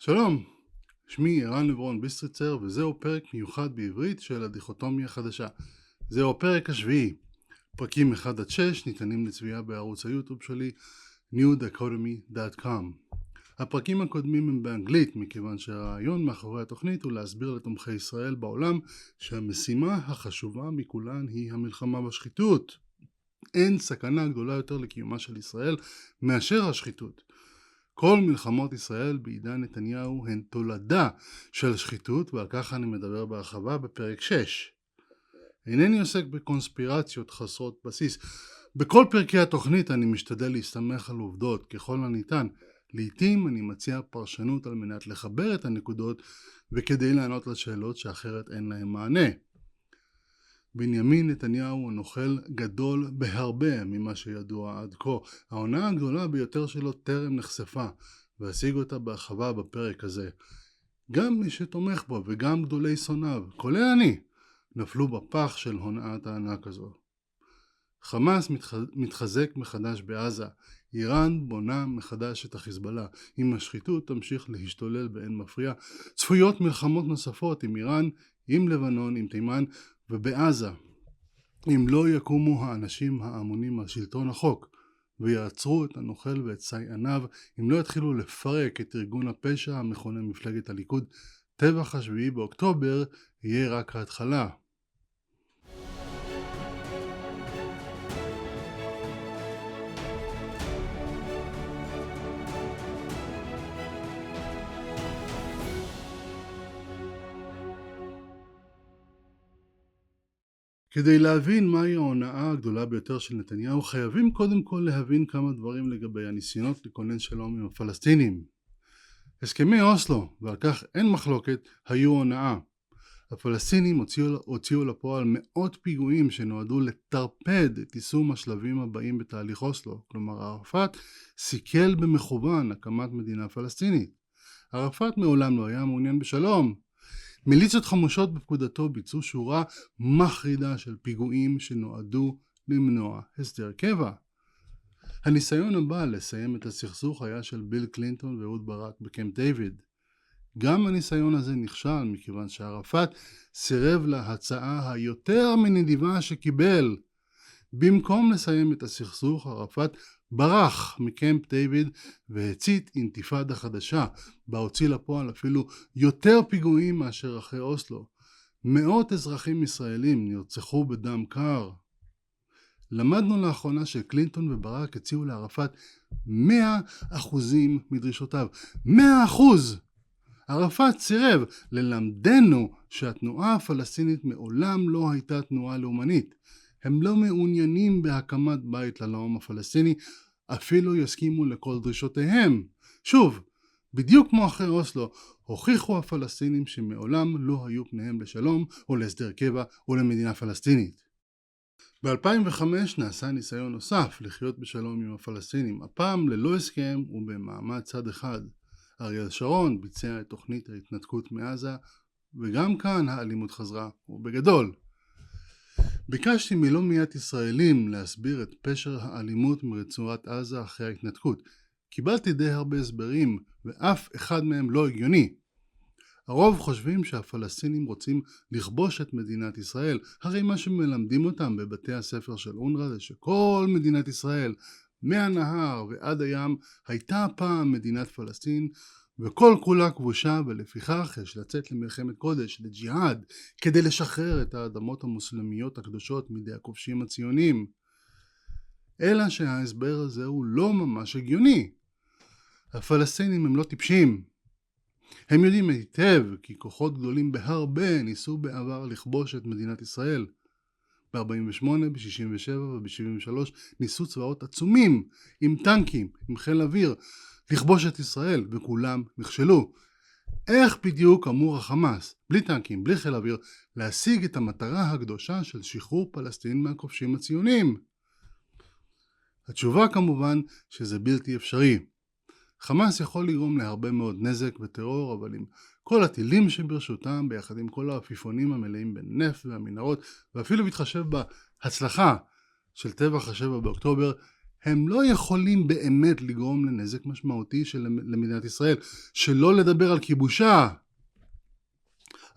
שלום, שמי ערן לברון ביסטריצר וזהו פרק מיוחד בעברית של הדיכוטומיה החדשה. זהו הפרק השביעי. פרקים 1-6 ניתנים לצפייה בערוץ היוטיוב שלי newdichotomy.com. הפרקים הקודמים הם באנגלית מכיוון שהרעיון מאחורי התוכנית הוא להסביר לתומכי ישראל בעולם שהמשימה החשובה מכולן היא המלחמה בשחיתות. אין סכנה גדולה יותר לקיומה של ישראל מאשר השחיתות. כל מלחמות ישראל בעידן נתניהו הן תולדה של שחיתות, ועל כך אני מדבר בהרחבה בפרק 6. אינני עוסק בקונספירציות חסרות בסיס. בכל פרקי התוכנית אני משתדל להסתמך על עובדות ככל הניתן. לעתים אני מציע פרשנות על מנת לחבר את הנקודות וכדי לענות לשאלות שאחרת אין להם מענה. בנימין נתניהו הוא נוכל גדול בהרבה ממה שידוע עד כה. ההונאה הגדולה ביותר שלו טרם נחשפה, ואשיג אותה בהרחבה בפרק הזה. גם מי שתומך בו וגם גדולי שונאיו, כולל אני, נפלו בפח של הונאת הענק הזו. חמאס מתחזק מחדש בעזה. איראן בונה מחדש את החיזבאללה. אם השחיתות תמשיך להשתולל באין מפריע, צפויות מלחמות נוספות עם איראן, עם לבנון, עם תימן ובעזה. אם לא יקומו האנשים האמונים על שלטון החוק ויעצרו את הנוכל ואת סייעניו, אם לא יתחילו לפרק את ארגון הפשע המכונה מפלגת הליכוד, טבח 7 באוקטובר יהיה רק ההתחלה. כדי להבין מהי ההונאה הגדולה ביותר של נתניהו, חייבים קודם כל להבין כמה דברים לגבי הניסיונות לכונן שלום עם הפלסטינים. הסכמי אוסלו, ועל כך אין מחלוקת, היו הונאה. הפלסטינים הוציאו לפועל מאות פיגועים שנועדו לטרפד את יישום השלבים הבאים בתהליך אוסלו. כלומר, ערפאת סיכל במכוון הקמת מדינה פלסטינית. ערפאת מעולם לא היה מעוניין בשלום. מיליציות חמושות בפקודתו ביצעו שורה מחרידה של פיגועים שנועדו למנוע הסדר קבע. הניסיון הבא לסיים את הסכסוך היה של ביל קלינטון ואהוד ברק בקמפ דיוויד. גם הניסיון הזה נכשל מכיוון שערפאת סירב להצעה היותר מנדיבה שקיבל. במקום לסיים את הסכסוך, ערפאת ברח מקמפ דיוויד והצית אינתיפאדה חדשה, בה הוציא לפועל אפילו יותר פיגועים מאשר אחרי אוסלו. מאות אזרחים ישראלים נרצחו בדם קר. למדנו לאחרונה שקלינטון וברק הציעו לערפאת 100% מדרישותיו. 100%! ערפאת סירב. ללמדנו שהתנועה הפלסטינית מעולם לא הייתה תנועה לאומנית. הם לא מעוניינים בהקמת בית ללאום הפלסטיני, אפילו יסכימו לכל דרישותיהם. שוב, בדיוק כמו אחרי אוסלו, הוכיחו הפלסטינים שמעולם לא היו פניהם לשלום או להסדר קבע או למדינה פלסטינית. ב-2005 נעשה ניסיון נוסף לחיות בשלום עם הפלסטינים, הפעם ללא הסכם ובמעמד צד אחד. אריאל שרון ביצע את תוכנית ההתנתקות מעזה, וגם כאן האלימות חזרה, ובגדול. ביקשתי מלא מעט ישראלים להסביר את פשר האלימות מרצועת עזה אחרי ההתנתקות. קיבלתי די הרבה הסברים, ואף אחד מהם לא הגיוני. הרוב חושבים שהפלסטינים רוצים לכבוש את מדינת ישראל. הרי מה שמלמדים אותם בבתי הספר של אונר"א זה שכל מדינת ישראל, מהנהר ועד הים, הייתה פעם מדינת פלסטין, וכל כולה כבושה, ולפיכך יש לצאת למלחמת קודש, לג'יהאד, כדי לשחרר את האדמות המוסלמיות הקדושות מידי הכובשים הציונים. אלא שההסבר הזה הוא לא ממש הגיוני. הפלסטינים הם לא טיפשים. הם יודעים היטב כי כוחות גדולים בהרבה ניסו בעבר לכבוש את מדינת ישראל. ב-48, ב-67 וב-73 ניסו צבאות עצומים, עם טנקים, עם חיל אוויר, לכבוש את ישראל, וכולם נכשלו. איך בדיוק אמור החמאס, בלי טנקים, בלי חיל אוויר, להשיג את המטרה הקדושה של שחרור פלסטין מהכובשים הציונים? התשובה כמובן שזה בלתי אפשרי. חמאס יכול לגרום להרבה מאוד נזק וטרור, אבל עם כל הטילים שברשותם, ביחד עם כל העפיפונים המלאים בנפט והמנהרות, ואפילו בהתחשב בהצלחה של טבח 7 באוקטובר, הם לא יכולים באמת לגרום לנזק משמעותי למדינת ישראל, שלא לדבר על כיבושה.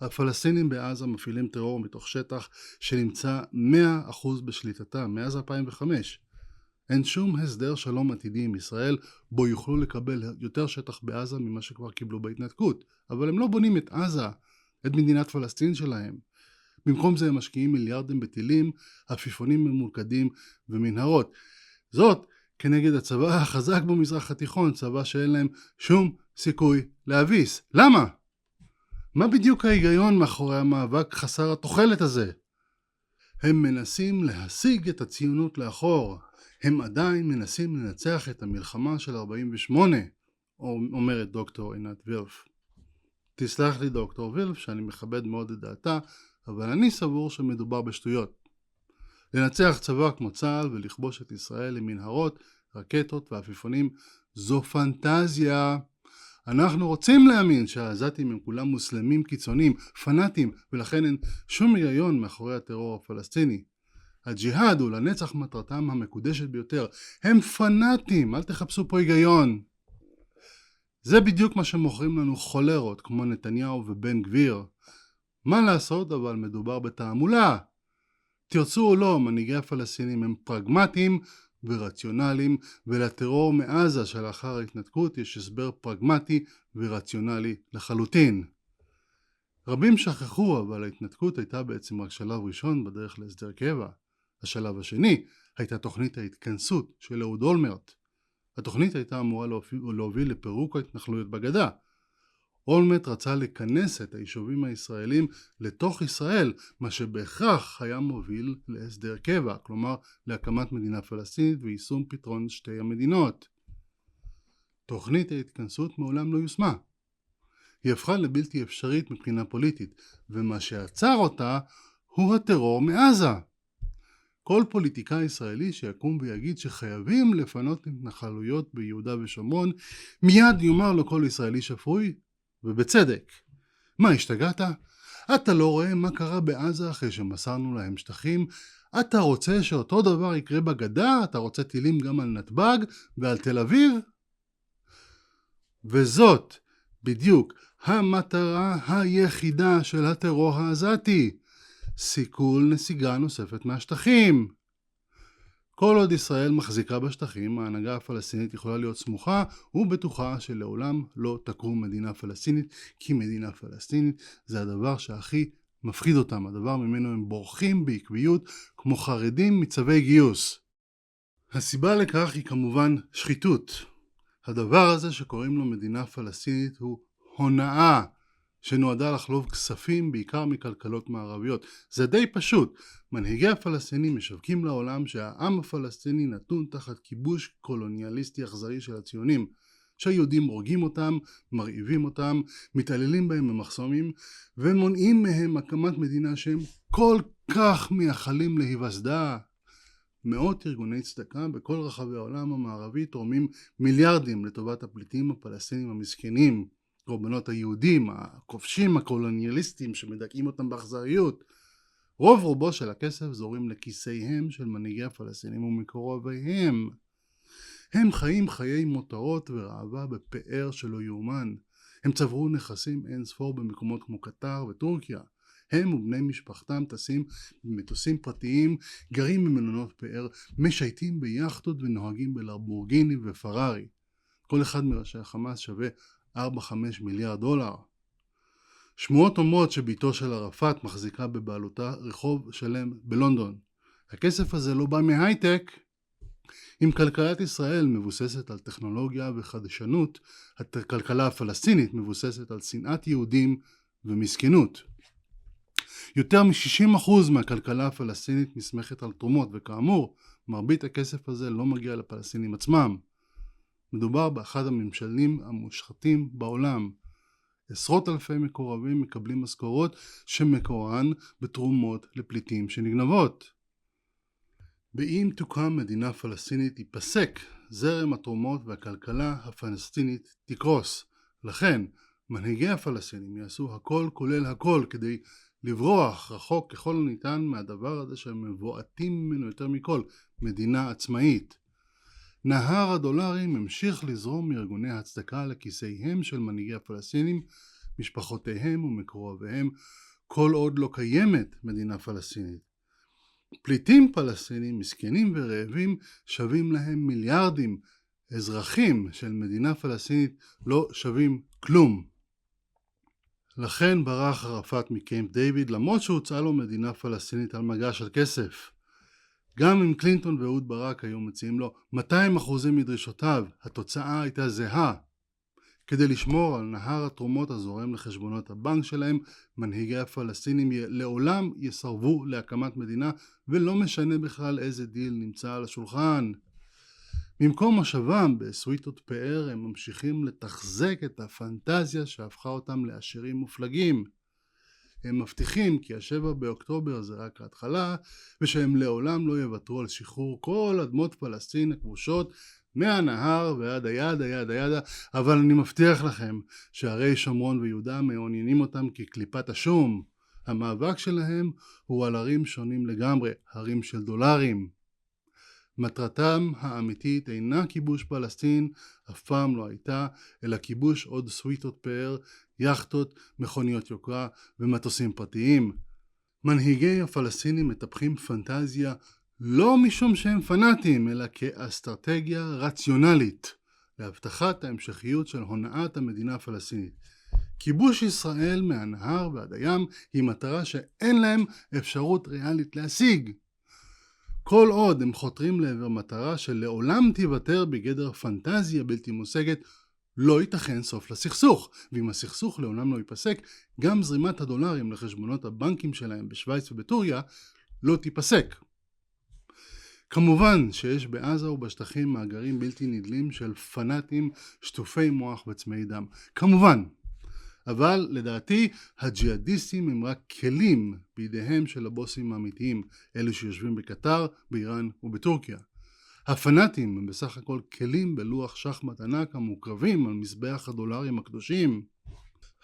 הפלסטינים בעזה מפעילים טרור מתוך שטח שנמצא 100% בשליטתם מאז 2005. אין שום הסדר שלום עתידי עם ישראל בו יוכלו לקבל יותר שטח בעזה ממה שכבר קיבלו בהתנתקות, אבל הם לא בונים את עזה, את מדינת פלסטין שלהם. במקום זה הם משקיעים מיליארדים בטילים, עפיפונים ממוקדים ומנהרות. זאת כנגד הצבא החזק במזרח התיכון, צבא שאין להם שום סיכוי להביס. למה? מה בדיוק ההיגיון מאחורי המאבק חסר התוחלת הזה? הם מנסים להשיג את הציונות לאחור. הם עדיין מנסים לנצח את המלחמה של 48, אומרת דוקטור עינת וילף. תסלח לי דוקטור וילף שאני מכבד מאוד את דעתה, אבל אני סבור שמדובר בשטויות. לנצח צבא כמו צה"ל ולכבוש את ישראל עם מנהרות, רקטות ועפיפונים זו פנטזיה. אנחנו רוצים להאמין שהעזתים הם כולם מוסלמים קיצוניים, פנאטים, ולכן אין שום היגיון מאחורי הטרור הפלסטיני. הג'יהאד הוא לנצח מטרתם המקודשת ביותר. הם פנאטים, אל תחפשו פה היגיון. זה בדיוק מה שמוכרים לנו חולרות כמו נתניהו ובן גביר. מה לעשות, אבל מדובר בתעמולה. תרצו או לא, מנהיגי הפלסטינים הם פרגמטיים ורציונליים, ולטרור מעזה שלאחר ההתנתקות יש הסבר פרגמטי ורציונלי לחלוטין. רבים שכחו, אבל ההתנתקות הייתה בעצם רק שלב ראשון בדרך להסדר קבע. השלב השני הייתה תוכנית ההתכנסות של אהוד אולמרט. התוכנית הייתה אמורה להוביל לפירוק ההתנחלויות בגדה. אולמרט רצה לכנס את היישובים הישראלים לתוך ישראל, מה שבהכרח היה מוביל להסדר קבע, כלומר להקמת מדינה פלסטינית ויישום פתרון שתי המדינות. תוכנית ההתכנסות מעולם לא יושמה. היא הפכה לבלתי אפשרית מבחינה פוליטית, ומה שעצר אותה הוא הטרור מעזה. כל פוליטיקאי ישראלי שיקום ויגיד שחייבים לפנות התנחלויות ביהודה ושומרון, מיד יאמר לו כל ישראלי שפוי, ובצדק. מה, השתגעת? אתה לא רואה מה קרה בעזה אחרי שמסרנו להם שטחים? אתה רוצה שאותו דבר יקרה בגדה? אתה רוצה טילים גם על נתב"ג ועל תל אביב? וזאת בדיוק המטרה היחידה של הטרור העזתי. סיכול נסיגה נוספת מהשטחים. כל עוד ישראל מחזיקה בשטחים, ההנהגה הפלסטינית יכולה להיות סמוכה ובטוחה שלעולם לא תקום מדינה פלסטינית, כי מדינה פלסטינית זה הדבר שהכי מפחיד אותם, הדבר ממנו הם בורחים בעקביות כמו חרדים מצווי גיוס. הסיבה לכך היא כמובן שחיתות. הדבר הזה שקוראים לו מדינה פלסטינית הוא הונאה, שנועדה לחלוב כספים בעיקר מכלכלות מערביות. זה די פשוט. מנהיגי הפלסטינים משווקים לעולם שהעם הפלסטיני נתון תחת כיבוש קולוניאליסטי אכזרי של הציונים, שהיהודים הורגים אותם, מרעיבים אותם, מתעללים בהם במחסומים, ומונעים מהם הקמת מדינה שהם כל כך מייחלים להיווסדה. מאות ארגוני צדקה בכל רחבי העולם המערבי תורמים מיליארדים לטובת הפליטים הפלסטינים המסכנים, קורבנות היהודים, הכובשים הקולוניאליסטים שמדכאים אותם באכזריות. רוב רובו של הכסף זורים לכיסיהם של מנהיגי הפלסטינים ומקורביהם. הם חיים חיי מותרות ורעבה בפאר שלא יאומן. הם צברו נכסים אין ספור במקומות כמו קטר וטורקיה. הם ובני משפחתם טסים במטוסים פרטיים, גרים במלונות פאר, משייטים ביאכטות ונוהגים בלמבורגיני ופרארי. כל אחד מראשי החמאס שווה 4-5 מיליארד דולר. שמועות אומרות שביתו של ערפאת מחזיקה בבעלותה רחוב שלם בלונדון. הכסף הזה לא בא מהייטק. אם כלכלת ישראל מבוססת על טכנולוגיה וחדשנות, הכלכלה הפלסטינית מבוססת על שנאת יהודים ומסכנות. יותר מ-60% מהכלכלה הפלסטינית נסמכת על תרומות, וכאמור, מרבית הכסף הזה לא מגיע לפלסטינים עצמם. מדובר באחד הממשלים המושחתים בעולם. עשרות אלפי מקורבים מקבלים משכורות שמקורן בתרומות לפליטים שנגנבות. באם תוקם מדינה פלסטינית ייפסק זרם התרומות והכלכלה הפלסטינית תקרוס. לכן מנהיגי הפלסטינים יעשו הכל כולל הכל כדי לברוח רחוק ככל הניתן מהדבר הזה שהם מבועטים ממנו יותר מכל, מדינה עצמאית. נהר הדולרים המשיך לזרום מארגוני הצדקה לכיסיהם של מנהיגי הפלסטינים, משפחותיהם ומקורביהם, כל עוד לא קיימת מדינה פלסטינית. פליטים פלסטינים מסכנים ורעבים שווים להם מיליארדים, אזרחים של מדינה פלסטינית לא שווים כלום. לכן ברח ערפאת מקמפ דיוויד למרות שהוצעה לו מדינה פלסטינית על מגש של כסף. גם אם קלינטון ואהוד ברק היו מציעים לו 200% מדרישותיו, התוצאה הייתה זהה. כדי לשמור על נהר התרומות הזורם לחשבונות הבנק שלהם, מנהיגי הפלסטינים לעולם יסרבו להקמת מדינה, ולא משנה בכלל איזה דיל נמצא על השולחן. במקום מושבם בסוויטות פאר הם ממשיכים לתחזק את הפנטזיה שהפכה אותם לעשירים מופלגים. הם מבטיחים כי 7 באוקטובר זה רק ההתחלה, ושהם לעולם לא יוותרו על שחרור כל אדמות פלסטין הכבושות מהנהר ועד הידה, אבל אני מבטיח לכם שהרי שומרון ויהודה מעוניינים אותם כקליפת השום. המאבק שלהם הוא על ערים שונים לגמרי, ערים של דולרים. מטרתם האמיתית אינה כיבוש פלסטין, אף פעם לא הייתה, אלא כיבוש עוד סוויטות פאר, יאכטות, מכוניות יוקרה ומטוסים פרטיים. מנהיגי הפלסטינים מטפחים פנטזיה לא משום שהם פנאטים, אלא כאסטרטגיה רציונלית להבטחת ההמשכיות של הונאת המדינה הפלסטינית. כיבוש ישראל מהנהר ועד הים היא מטרה שאין להם אפשרות ריאלית להשיג. כל עוד הם חותרים לעבר מטרה שלעולם תיוותר בגדר פנטזיה בלתי מושגת, לא ייתכן סוף לסכסוך, ואם הסכסוך לעולם לא ייפסק, גם זרימת הדולרים לחשבונות הבנקים שלהם בשוויץ ובטוריה לא תיפסק. כמובן שיש בעזה ובשטחים מאגרים בלתי נדלים של פנאטים שטופי מוח וצמאי דם. כמובן. אבל לדעתי הג'יהאדיסטים הם רק כלים בידיהם של הבוסים האמיתיים, אלו שיושבים בקטר, באיראן ובטורקיה. הפנאטים הם בסך הכל כלים בלוח שחמט ענק המוקרבים על מזבח הדולרים הקדושים.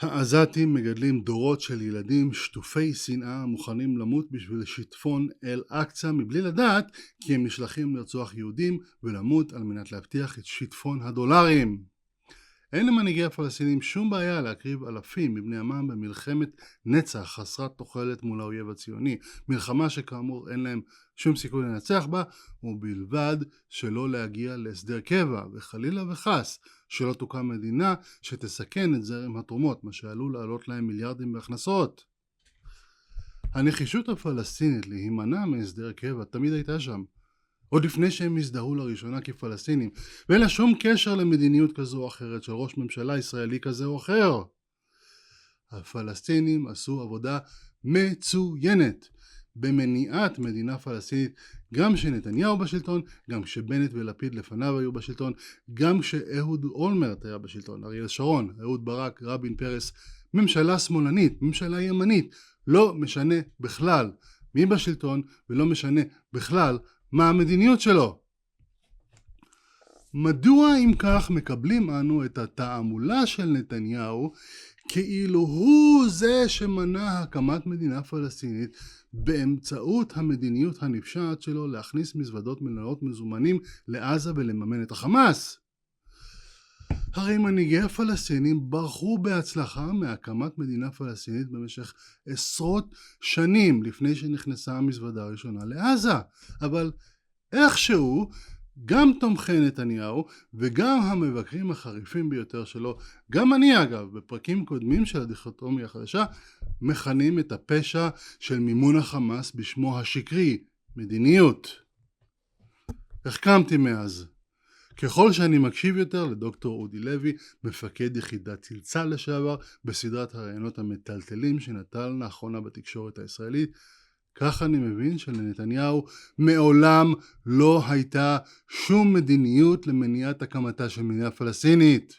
העזתים מגדלים דורות של ילדים שטופי שנאה מוכנים למות בשביל שיטפון אל-אקצא מבלי לדעת כי הם נשלחים לרצוח יהודים ולמות על מנת להבטיח את שיטפון הדולרים. אין למנהיגי הפלסטינים שום בעיה להקריב אלפים מבני עמם במלחמת נצח חסרת תוחלת מול האויב הציוני, מלחמה שכאמור אין להם שום סיכוי לנצח בה, ובלבד שלא להגיע להסדר קבע, וחלילה וחס שלא תוקם מדינה שתסכן את זרם התרומות, מה שעלול לעלות להם מיליארדים בהכנסות. הנחישות הפלסטינית להימנע מהסדר קבע תמיד הייתה שם, עוד לפני שהם הזדהו לראשונה כפלסטינים, ואין לה שום קשר למדיניות כזו או אחרת של ראש ממשלה ישראלי כזה או אחר. הפלסטינים עשו עבודה מצוינת במניעת מדינה פלסטינית, גם כשנתניהו בשלטון, גם כשבנט ולפיד לפניו היו בשלטון, גם כשאהוד אולמרט היה בשלטון, אריאל שרון, אהוד ברק, רבין, פרס, ממשלה שמאלנית, ממשלה ימנית, לא משנה בכלל מי בשלטון ולא משנה בכלל מה המדיניות שלו. מדוע אם כך מקבלים אנו את התעמולה של נתניהו כאילו הוא זה שמנע הקמת מדינה פלסטינית באמצעות המדיניות הנפשעת שלו להכניס מזוודות מלאות מזומנים לעזה ולממן את החמאס? הרי מנהיגי הפלסטינים ברחו בהצלחה מהקמת מדינה פלסטינית במשך עשרות שנים לפני שנכנסה המזוודה הראשונה לעזה. אבל איכשהו גם תומכי נתניהו וגם המבקרים החריפים ביותר שלו, גם אני אגב בפרקים קודמים של הדיכוטומיה החדשה, מכנים את הפשע של מימון החמאס בשמו השקרי, מדיניות. החכמתי מאז. ככל שאני מקשיב יותר לדוקטור אודי לוי, מפקד יחידת צלצל לשעבר בסדרת הראיונות המטלטלים שנטל לאחרונה בתקשורת הישראלית, כך אני מבין שלנתניהו מעולם לא הייתה שום מדיניות למניעת הקמתה של מדינה פלסטינית.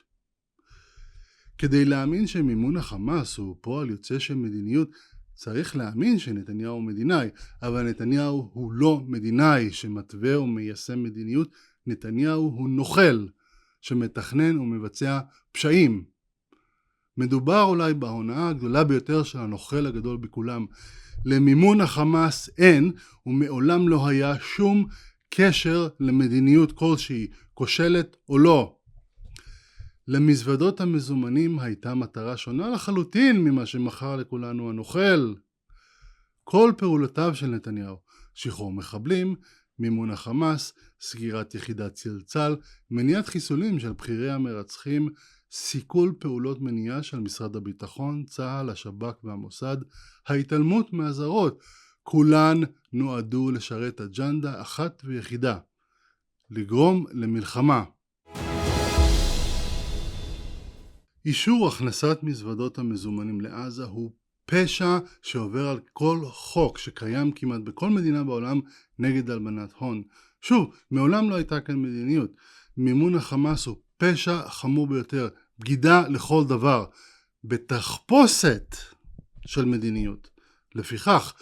כדי להאמין שמימון החמאס הוא פועל יוצא של מדיניות, צריך להאמין שנתניהו מדינאי, אבל נתניהו הוא לא מדינאי שמתווה ומיישם מדיניות. נתניהו הוא נוכל שמתכנן ומבצע פשעים. מדובר אולי בהונאה הגדולה ביותר של הנוכל הגדול בכולם. למימון החמאס אין ומעולם לא היה שום קשר למדיניות כלשהי, כושלת או לא. למזוודות המזומנים הייתה מטרה שונה לחלוטין ממה שמכר לכולנו הנוכל. כל פעולותיו של נתניהו, שחרור מחבלים, מימון החמאס, סגירת יחידת צלצל, מניעת חיסולים של בכירי המרצחים, סיכול פעולות מניעה של משרד הביטחון, צה"ל, השב"כ והמוסד, ההתעלמות מהזרות, כולן נועדו לשרת אג'נדה אחת ויחידה, לגרום למלחמה. אישור הכנסת מזוודות המזומנים לעזה הוא פשע שעובר על כל חוק שקיים כמעט בכל מדינה בעולם נגד הלבנת הון. שוב, מעולם לא הייתה כאן מדיניות. מימון החמאס הוא פשע חמור ביותר, בגידה לכל דבר, בתחפושת של מדיניות. לפיכך,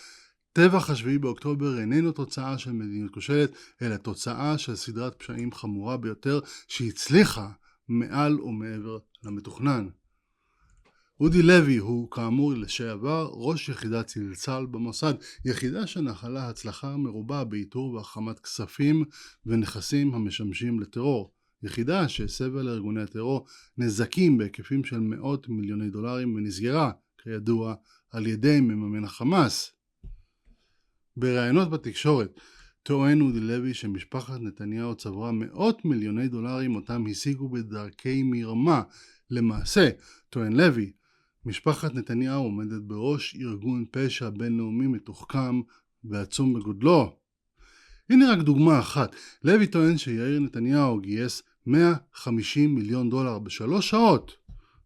טבח השביעי באוקטובר איננו תוצאה של מדיניות כושלת, אלא תוצאה של סדרת פשעים חמורה ביותר שהצליחה מעל ומעבר למתוכנן. אודי לוי הוא כאמור לשעבר ראש יחידת צלצל במוסד, יחידה שנחלה הצלחה מרובה באיתור והחרמת כספים ונכסים המשמשים לטרור. יחידה שהסבה לארגוני הטרור נזקים בהיקפים של מאות מיליוני דולרים ונסגרה, כידוע, על ידי מממן החמאס. בראיונות בתקשורת טוען אודי לוי שמשפחת נתניהו צברה מאות מיליוני דולרים אותם השיגו בדרכי מרמה. למעשה, טוען לוי, משפחת נתניהו עומדת בראש ארגון פשע בינלאומי מתוחכם ועצום בגודלו. הנה רק דוגמה אחת. לוי טוען שיאיר נתניהו גייס 150 מיליון דולר בשלוש שעות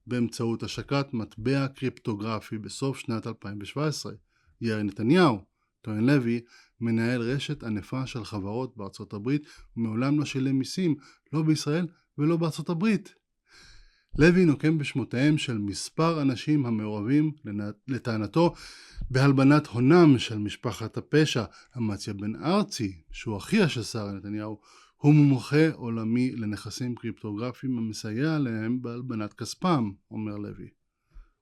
באמצעות השקת מטבע קריפטוגרפי בסוף שנת 2017. יאיר נתניהו, טוען לוי, מנהל רשת ענפה של חברות בארצות הברית ומעולם לא שילם מיסים, לא בישראל ולא בארצות הברית. לוי נוקם בשמותיהם של מספר אנשים המעורבים לטענתו בהלבנת הונם של משפחת הפשע. אמציה בן ארצי, שהוא אחיה של שרה נתניהו, הוא מומחה עולמי לנכסים קריפטוגרפיים המסייע להם בהלבנת כספם, אומר לוי.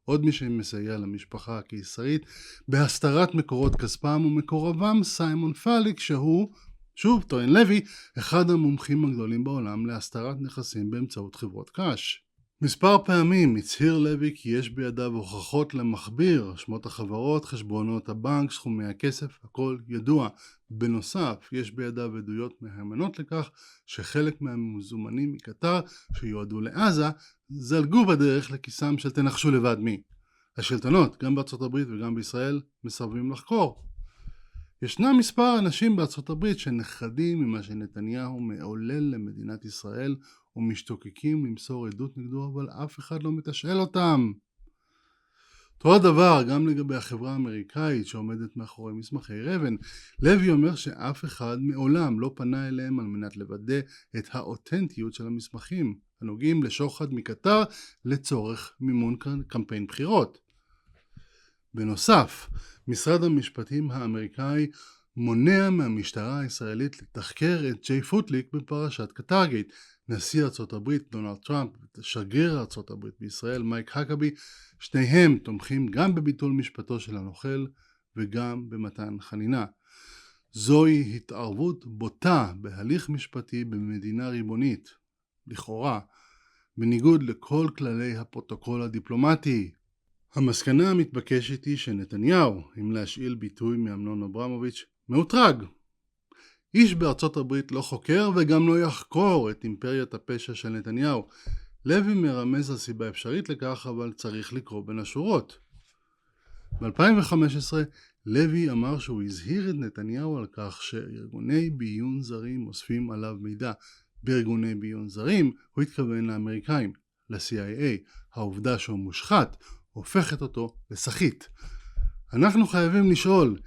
עוד מי שמסייע למשפחה הקיסרית בהסתרת מקורות כספם ומקורבם סיימון פאליק, שהוא, שוב טוען לוי, אחד המומחים הגדולים בעולם להסתרת נכסים באמצעות חברות קש. מספר פעמים הצהיר לוי כי יש בידיו הוכחות למכביר, שמות החברות, חשבונות הבנק, סכומי הכסף, הכל ידוע. בנוסף, יש בידיו עדויות מהימנות לכך שחלק מהמזומנים מקטר שיועדו לעזה זלגו בדרך לכיסם של תנחשו לבד מי. השלטונות, גם בארצות הברית וגם בישראל, מסרבים לחקור. ישנם מספר אנשים בארצות הברית שנחרדים ממה שנתניהו מעולל למדינת ישראל ומשתוקקים למסור עדות נגדו, אבל אף אחד לא מתשאל אותם. אותו הדבר גם לגבי החברה האמריקאית שעומדת מאחורי מסמכי רבן. לוי אומר שאף אחד מעולם לא פנה אליהם על מנת לוודא את האותנטיות של המסמכים הנוגעים לשוחד מקטר לצורך מימון קמפיין בחירות. בנוסף, משרד המשפטים האמריקאי מונע מהמשטרה הישראלית לתחקר את ג'יי פוטליק בפרשת קטרגייט. נשיא ארצות הברית דונלד טראמפ ושגריר ארצות הברית בישראל מייק האקבי, שניהם תומכים גם בביטול משפטו של הנוכל וגם במתן חנינה. זוהי התערבות בוטה בהליך משפטי במדינה ריבונית, לכאורה, בניגוד לכל כללי הפרוטוקול הדיפלומטי. המסקנה המתבקשת היא שנתניהו, אם להשאיל ביטוי מאמנון אברמוביץ', מאותרג. איש בארצות הברית לא חוקר וגם לא יחקור את אימפריית הפשע של נתניהו. לוי מרמז על סיבה אפשרית לכך, אבל צריך לקרוא בין השורות. ב-2015 לוי אמר שהוא הזהיר את נתניהו על כך שארגוני ביון זרים אוספים עליו מידע. בארגוני ביון זרים הוא התכוון לאמריקאים, ל-CIA. העובדה שהוא מושחת הופכת אותו לסחיט. אנחנו חייבים לשאול,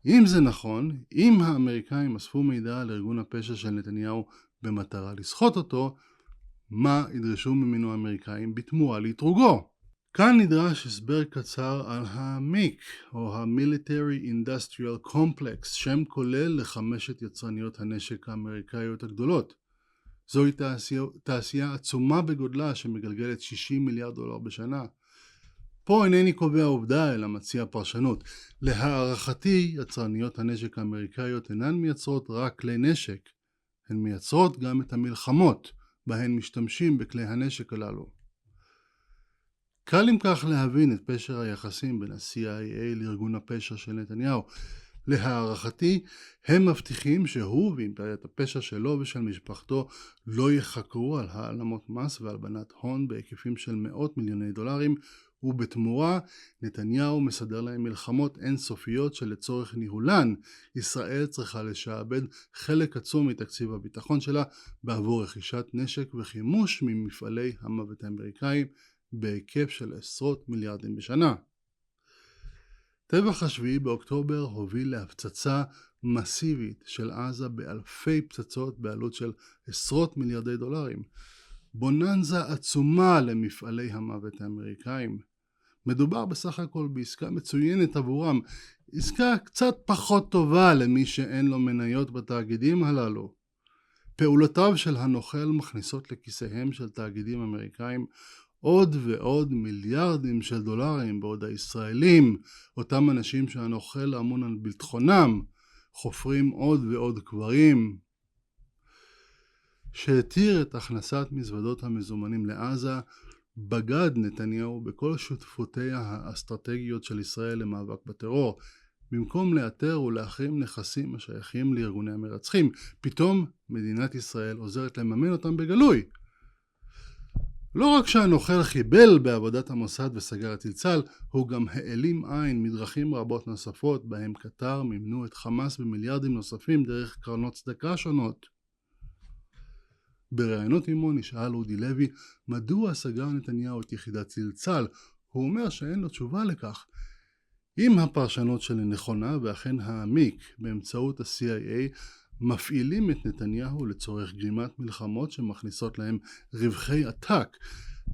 אם זה נכון, אם האמריקאים אספו מידע על ארגון הפשע של נתניהו במטרה לסחוט אותו, מה ידרשו ממנו האמריקאים בתמורה להתרוגו? כאן נדרש הסבר קצר על המיק, או ה-Military Industrial Complex, שם כולל לחמשת יצרניות הנשק האמריקאיות הגדולות. זוהי תעשייה עצומה בגודלה שמגלגלת 60 מיליארד דולר בשנה. פה אינני קובע עובדה אלא מציע פרשנות. להערכתי, יצרניות הנשק האמריקאיות אינן מייצרות רק כלי נשק, הן מייצרות גם את המלחמות בהן משתמשים בכלי הנשק הללו. קל אם כך להבין את פשר היחסים בין ה-CIA לארגון הפשע של נתניהו. להערכתי, הם מבטיחים שהוא ואימפריית הפשע שלו ושל משפחתו לא יחקרו על העלמות מס והלבנת הון בהיקפים של מאות מיליוני דולרים, ובתמורה נתניהו מסדר להם מלחמות אינסופיות שלצורך ניהולן ישראל צריכה לשעבד חלק עצום מתקציב הביטחון שלה בעבור רכישת נשק וחימוש ממפעלי המוות האמריקאים בהיקף של עשרות מיליארדים בשנה. טבח השביעי באוקטובר הוביל להפצצה מסיבית של עזה באלפי פצצות בעלות של עשרות מיליארדי דולרים. בוננזה עצומה למפעלי המוות האמריקאים. מדובר בסך הכל בעסקה מצוינת עבורם, עסקה קצת פחות טובה למי שאין לו מניות בתאגידים הללו. פעולותיו של הנוכל מכניסות לכיסיהם של תאגידים אמריקאים עוד ועוד מיליארדים של דולרים, בעוד הישראלים, אותם אנשים שהנוכל אמון על ביטחונם, חופרים עוד ועוד קברים. שהתיר את הכנסת מזוודות המזומנים לעזה, בגד נתניהו בכל שותפותיה האסטרטגיות של ישראל למאבק בטרור. במקום לאתר ולהחרים נכסים השייכים לארגוני המרצחים, פתאום מדינת ישראל עוזרת לממן אותם בגלוי. לא רק שהנוכל חיבל בעבודת המוסד וסגר את צלצל, הוא גם העלים עין מדרכים רבות נוספות בהם קטר מימנו את חמאס במיליארדים נוספים דרך קרנות צדקה שונות. בראיונות עמו נשאל אודי לוי מדוע סגר נתניהו את יחידת צלצל. הוא אומר שאין לו תשובה לכך. אם הפרשנות שלי נכונה ואכן העמיק באמצעות ה-CIA מפעילים את נתניהו לצורך גרימת מלחמות שמכניסות להם רווחי עתק,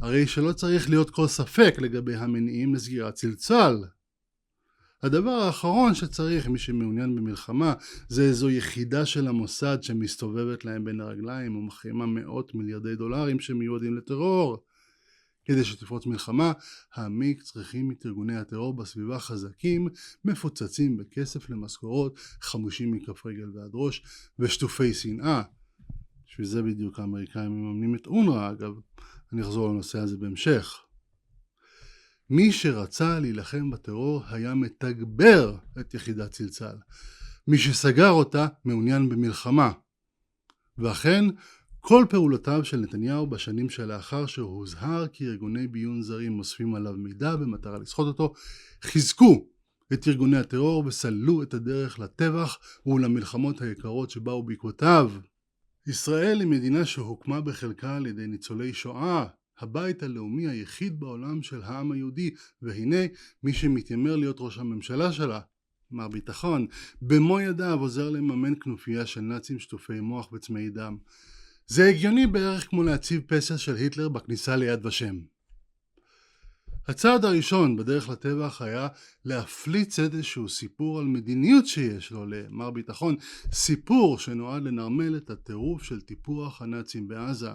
הרי שלא צריך להיות כל ספק לגבי המניעים לסגירת צלצל. הדבר האחרון שצריך מי שמעוניין במלחמה זה איזו יחידה של המוסד שמסתובבת להם בין הרגליים ומחרימה מאות מיליארדי דולרים שמיועדים לטרור. כדי שתפרוץ מלחמה, העמיק צריכים את ארגוני הטרור בסביבה חזקים, מפוצצים בכסף למשכורות, חמושים מכף רגל ועד ראש ושטופי שנאה. בשביל זה בדיוק האמריקאים מממנים את אונר"א, אגב, אני אחזור לנושא הזה בהמשך. מי שרצה להילחם בטרור היה מתגבר את יחידת צלצל. מי שסגר אותה מעוניין במלחמה. ואכן, כל פעולותיו של נתניהו בשנים שלאחר שהוא הוזהר כי ארגוני ביון זרים אוספים עליו מידע במטרה לסחוט אותו, חיזקו את ארגוני הטרור וסללו את הדרך לטבח ולמלחמות היקרות שבאו בעקבותיו. ישראל היא מדינה שהוקמה בחלקה על ידי ניצולי שואה, הבית הלאומי היחיד בעולם של העם היהודי, והנה מי שמתיימר להיות ראש הממשלה שלה, מר ביטחון, במו ידיו עוזר לממן כנופיה של נאצים שטופי מוח וצמאי דם. זה הגיוני בערך כמו להציב פסל של היטלר בכניסה ליד ושם. הצעד הראשון בדרך לטבח היה להפליץ איזשהו סיפור על מדיניות שיש לו למר ביטחון, סיפור שנועד לנרמל את הטירוף של טיפוח הנאצים בעזה.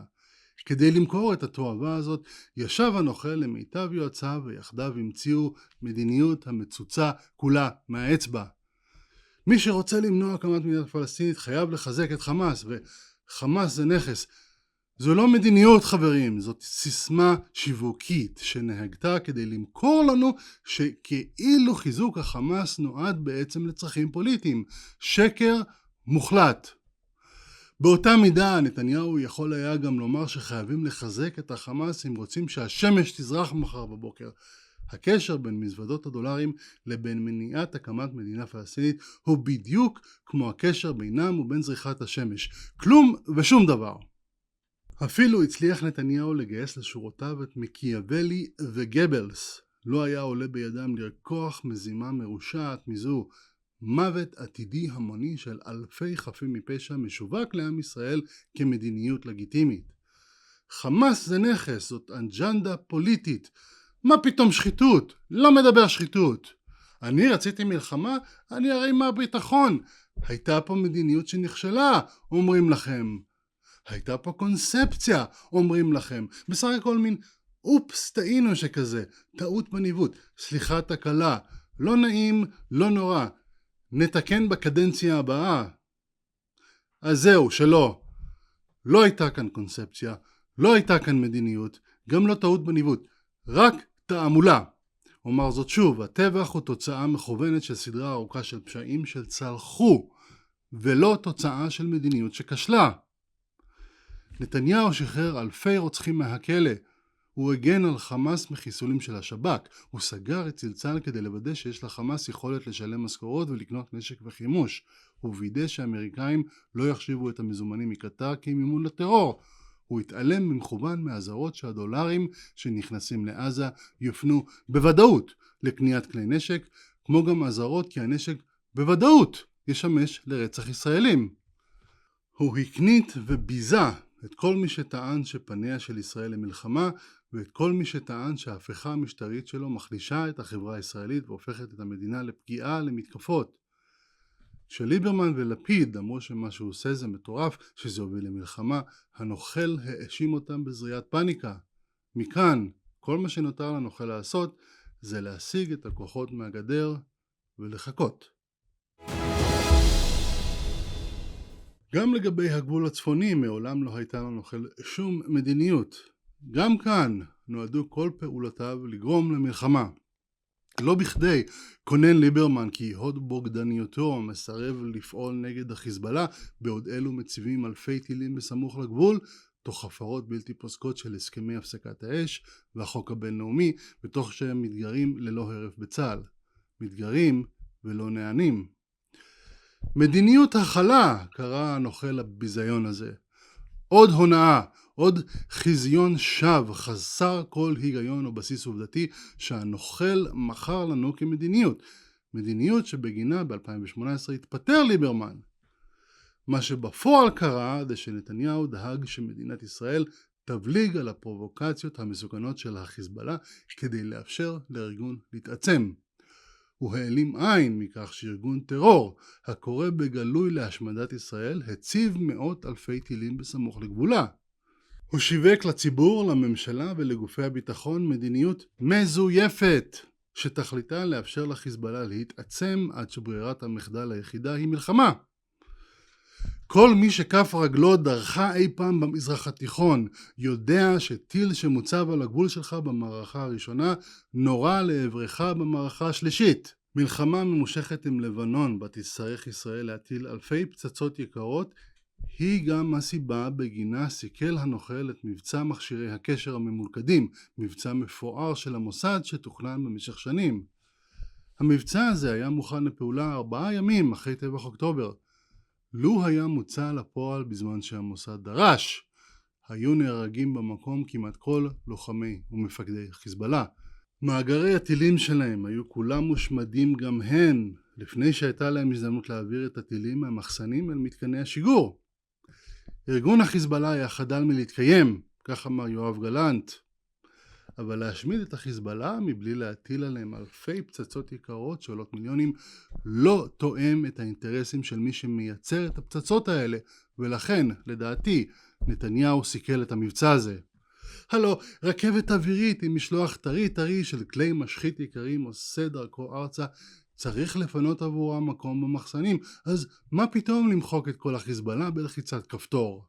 כדי למכור את התועבה הזאת ישב הנוכל למיטב יועציו ויחדיו המציאו מדיניות המצוצה כולה מהאצבע. מי שרוצה למנוע הקמת מדינה פלסטינית חייב לחזק את חמאס, וחמאס זה נכס. זו לא מדיניות חברים, זאת סיסמה שיווקית שנהגתה כדי למכור לנו שכאילו חיזוק החמאס נועד בעצם לצרכים פוליטיים. שקר מוחלט. באותה מידה נתניהו יכול היה גם לומר שחייבים לחזק את החמאס אם רוצים שהשמש תזרח מחר בבוקר. הקשר בין מזוודות הדולרים לבין מניעת הקמת מדינה פלסטינית הוא בדיוק כמו הקשר בינם ובין זריחת השמש. כלום ושום דבר. אפילו הצליח נתניהו לגייס לשורותיו את מקיאוולי וגבלס. לא היה עולה בידם לרקוח מזימה מרושעת מזו. מוות עתידי המוני של אלפי חפים מפשע משווק לעם ישראל כמדיניות לגיטימית. חמאס זה נכס, זאת אג'נדה פוליטית. מה פתאום שחיתות? לא מדבר שחיתות. אני רציתי מלחמה, אני הרי מר ביטחון. הייתה פה מדיניות שנכשלה, אומרים לכם. הייתה פה קונספציה, אומרים לכם. בסך הכל מין אופס, טעינו שכזה, טעות בניווט, סליחה תקלה, לא נעים, לא נורא. נתקן בקדנציה הבאה. אז זהו, שלא. לא הייתה כאן קונספציה, לא הייתה כאן מדיניות, גם לא טעות בניווט, רק תעמולה. אומר זאת שוב, הטבח הוא תוצאה מכוונת של סדרה ארוכה של פשעים שצלחו, ולא תוצאה של מדיניות שכשלה. נתניהו שחרר אלפי רוצחים מהכלא, הוא הגן על חמאס מחיסולים של השב"כ, הוא סגר את צלצל כדי לוודא שיש לחמאס יכולת לשלם משכורות ולקנות נשק וחימוש, הוא וידא שהאמריקאים לא יחשיבו את המזומנים מקטר כמימון לטרור, הוא התעלם במכוון מהאזהרות שהדולרים שנכנסים לעזה יופנו בוודאות לקניית כלי נשק, כמו גם אזהרות כי הנשק בוודאות ישמש לרצח ישראלים. הוא הקנית וביזה את כל מי שטען שפניה של ישראל למלחמה, ואת כל מי שטען שההפיכה המשטרית שלו מחלישה את החברה הישראלית והופכת את המדינה לפגיעה, למתקפות. כשליברמן ולפיד אמרו שמה שהוא עושה זה מטורף, שזה הוביל למלחמה, הנוכל האשים אותם בזריעת פאניקה. מכאן, כל מה שנותר לנוכל לעשות זה להשיג את הכוחות מהגדר ולחכות. גם לגבי הגבול הצפוני מעולם לא הייתה לנוכל שום מדיניות. גם כאן נועדו כל פעולותיו לגרום למלחמה. לא בכדי כונן ליברמן כי הוד בוגדניותו מסרב לפעול נגד החיזבאללה, בעוד אלו מציבים אלפי טילים בסמוך לגבול, תוך הפרות בלתי פוסקות של הסכמי הפסקת האש והחוק הבינלאומי, ותוך שהם מתגרים ללא הרף בצה"ל. מתגרים ולא נענים. מדיניות הכלה קרא הנוכל הביזיון הזה. עוד הונאה, עוד חזיון שווא חסר כל היגיון או בסיס עובדתי שהנוכל מכר לנו כמדיניות. מדיניות שבגינה ב-2018 התפטר ליברמן. מה שבפועל קרה זה שנתניהו דאג שמדינת ישראל תבליג על הפרובוקציות המסוכנות של החיזבאללה כדי לאפשר לארגון להתעצם. הוא העלים עין מכך שארגון טרור הקורא בגלוי להשמדת ישראל הציב מאות אלפי טילים בסמוך לגבולה. הוא שיווק לציבור, לממשלה ולגופי הביטחון מדיניות מזויפת שתכליתה לאפשר לחיזבאללה להתעצם עד שברירת המחדל היחידה היא מלחמה. כל מי שכף רגלו דרכה אי פעם במזרח התיכון יודע שטיל שמוצב על הגבול שלך במערכה הראשונה נורה לעברך במערכה השלישית. מלחמה ממושכת עם לבנון בה תצטרך ישראל להטיל אלפי פצצות יקרות היא גם הסיבה בגינה סיכל הנוכל את מבצע מכשירי הקשר הממולכדים, מבצע מפואר של המוסד שתוכנן במשך שנים. המבצע הזה היה מוכן לפעולה 4 ימים אחרי טבח אוקטובר. לו היה מוצא לפועל בזמן שהמוסד דרש, היו נהרגים במקום כמעט כל לוחמי ומפקדי חיזבאללה. מאגרי הטילים שלהם היו כולם מושמדים גם הן, לפני שהייתה להם הזדמנות להעביר את הטילים מהמחסנים אל מתקני השיגור. ארגון החיזבאללה היה חדל מלהתקיים, כך אמר יואב גלנט. אבל להשמיד את החיזבאללה מבלי להטיל עליהם אלפי פצצות יקרות שעולות מיליונים לא תואם את האינטרסים של מי שמייצר את הפצצות האלה, ולכן לדעתי נתניהו סיכל את המבצע הזה. הלו, רכבת אווירית עם משלוח טרי של כלי משחית יקרים עושה דרכו ארצה, צריך לפנות עבורם מקום במחסנים, אז מה פתאום למחוק את כל החיזבאללה בלחיצת כפתור?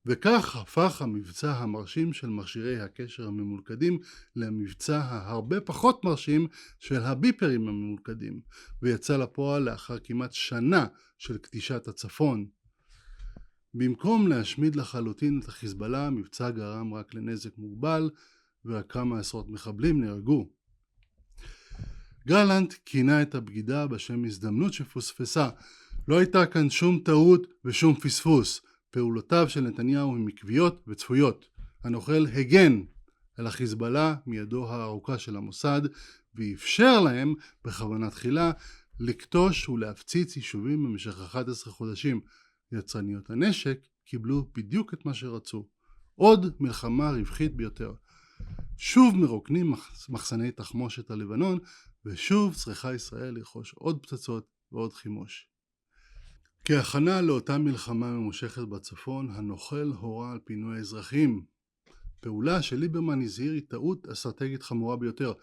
וכך הפך המבצע המרשים של מכשירי הקשר הממולכדים למבצע ההרבה פחות מרשים של הביפרים הממולכדים, ויצא לפועל לאחר כמעט שנה של קטישת הצפון. במקום להשמיד לחלוטין את החיזבאללה, המבצע גרם רק לנזק מוגבל, ורק כמה עשרות מחבלים נהרגו. גלנט כינה את הבגידה בשם הזדמנות שפוספסה. לא הייתה כאן שום טעות ושום פספוס. פעולותיו של נתניהו הם עקביות וצפויות. הנוכל הגן על החיזבאללה מידו הארוכה של המוסד, ואפשר להם בכוונה תחילה לקטוש ולהפציץ יישובים במשך 11 חודשים. יצרניות הנשק קיבלו בדיוק את מה שרצו. עוד מלחמה רווחית ביותר. שוב מרוקנים מחסני תחמושת על לבנון, ושוב צריכה ישראל לרכוש עוד פצצות ועוד חימוש. כהכנה לאותה מלחמה ממושכת בצפון, הנוכל הורה על פינוי האזרחים. פעולה שליברמן הזהיר היא טעות אסטרטגית חמורה ביותר.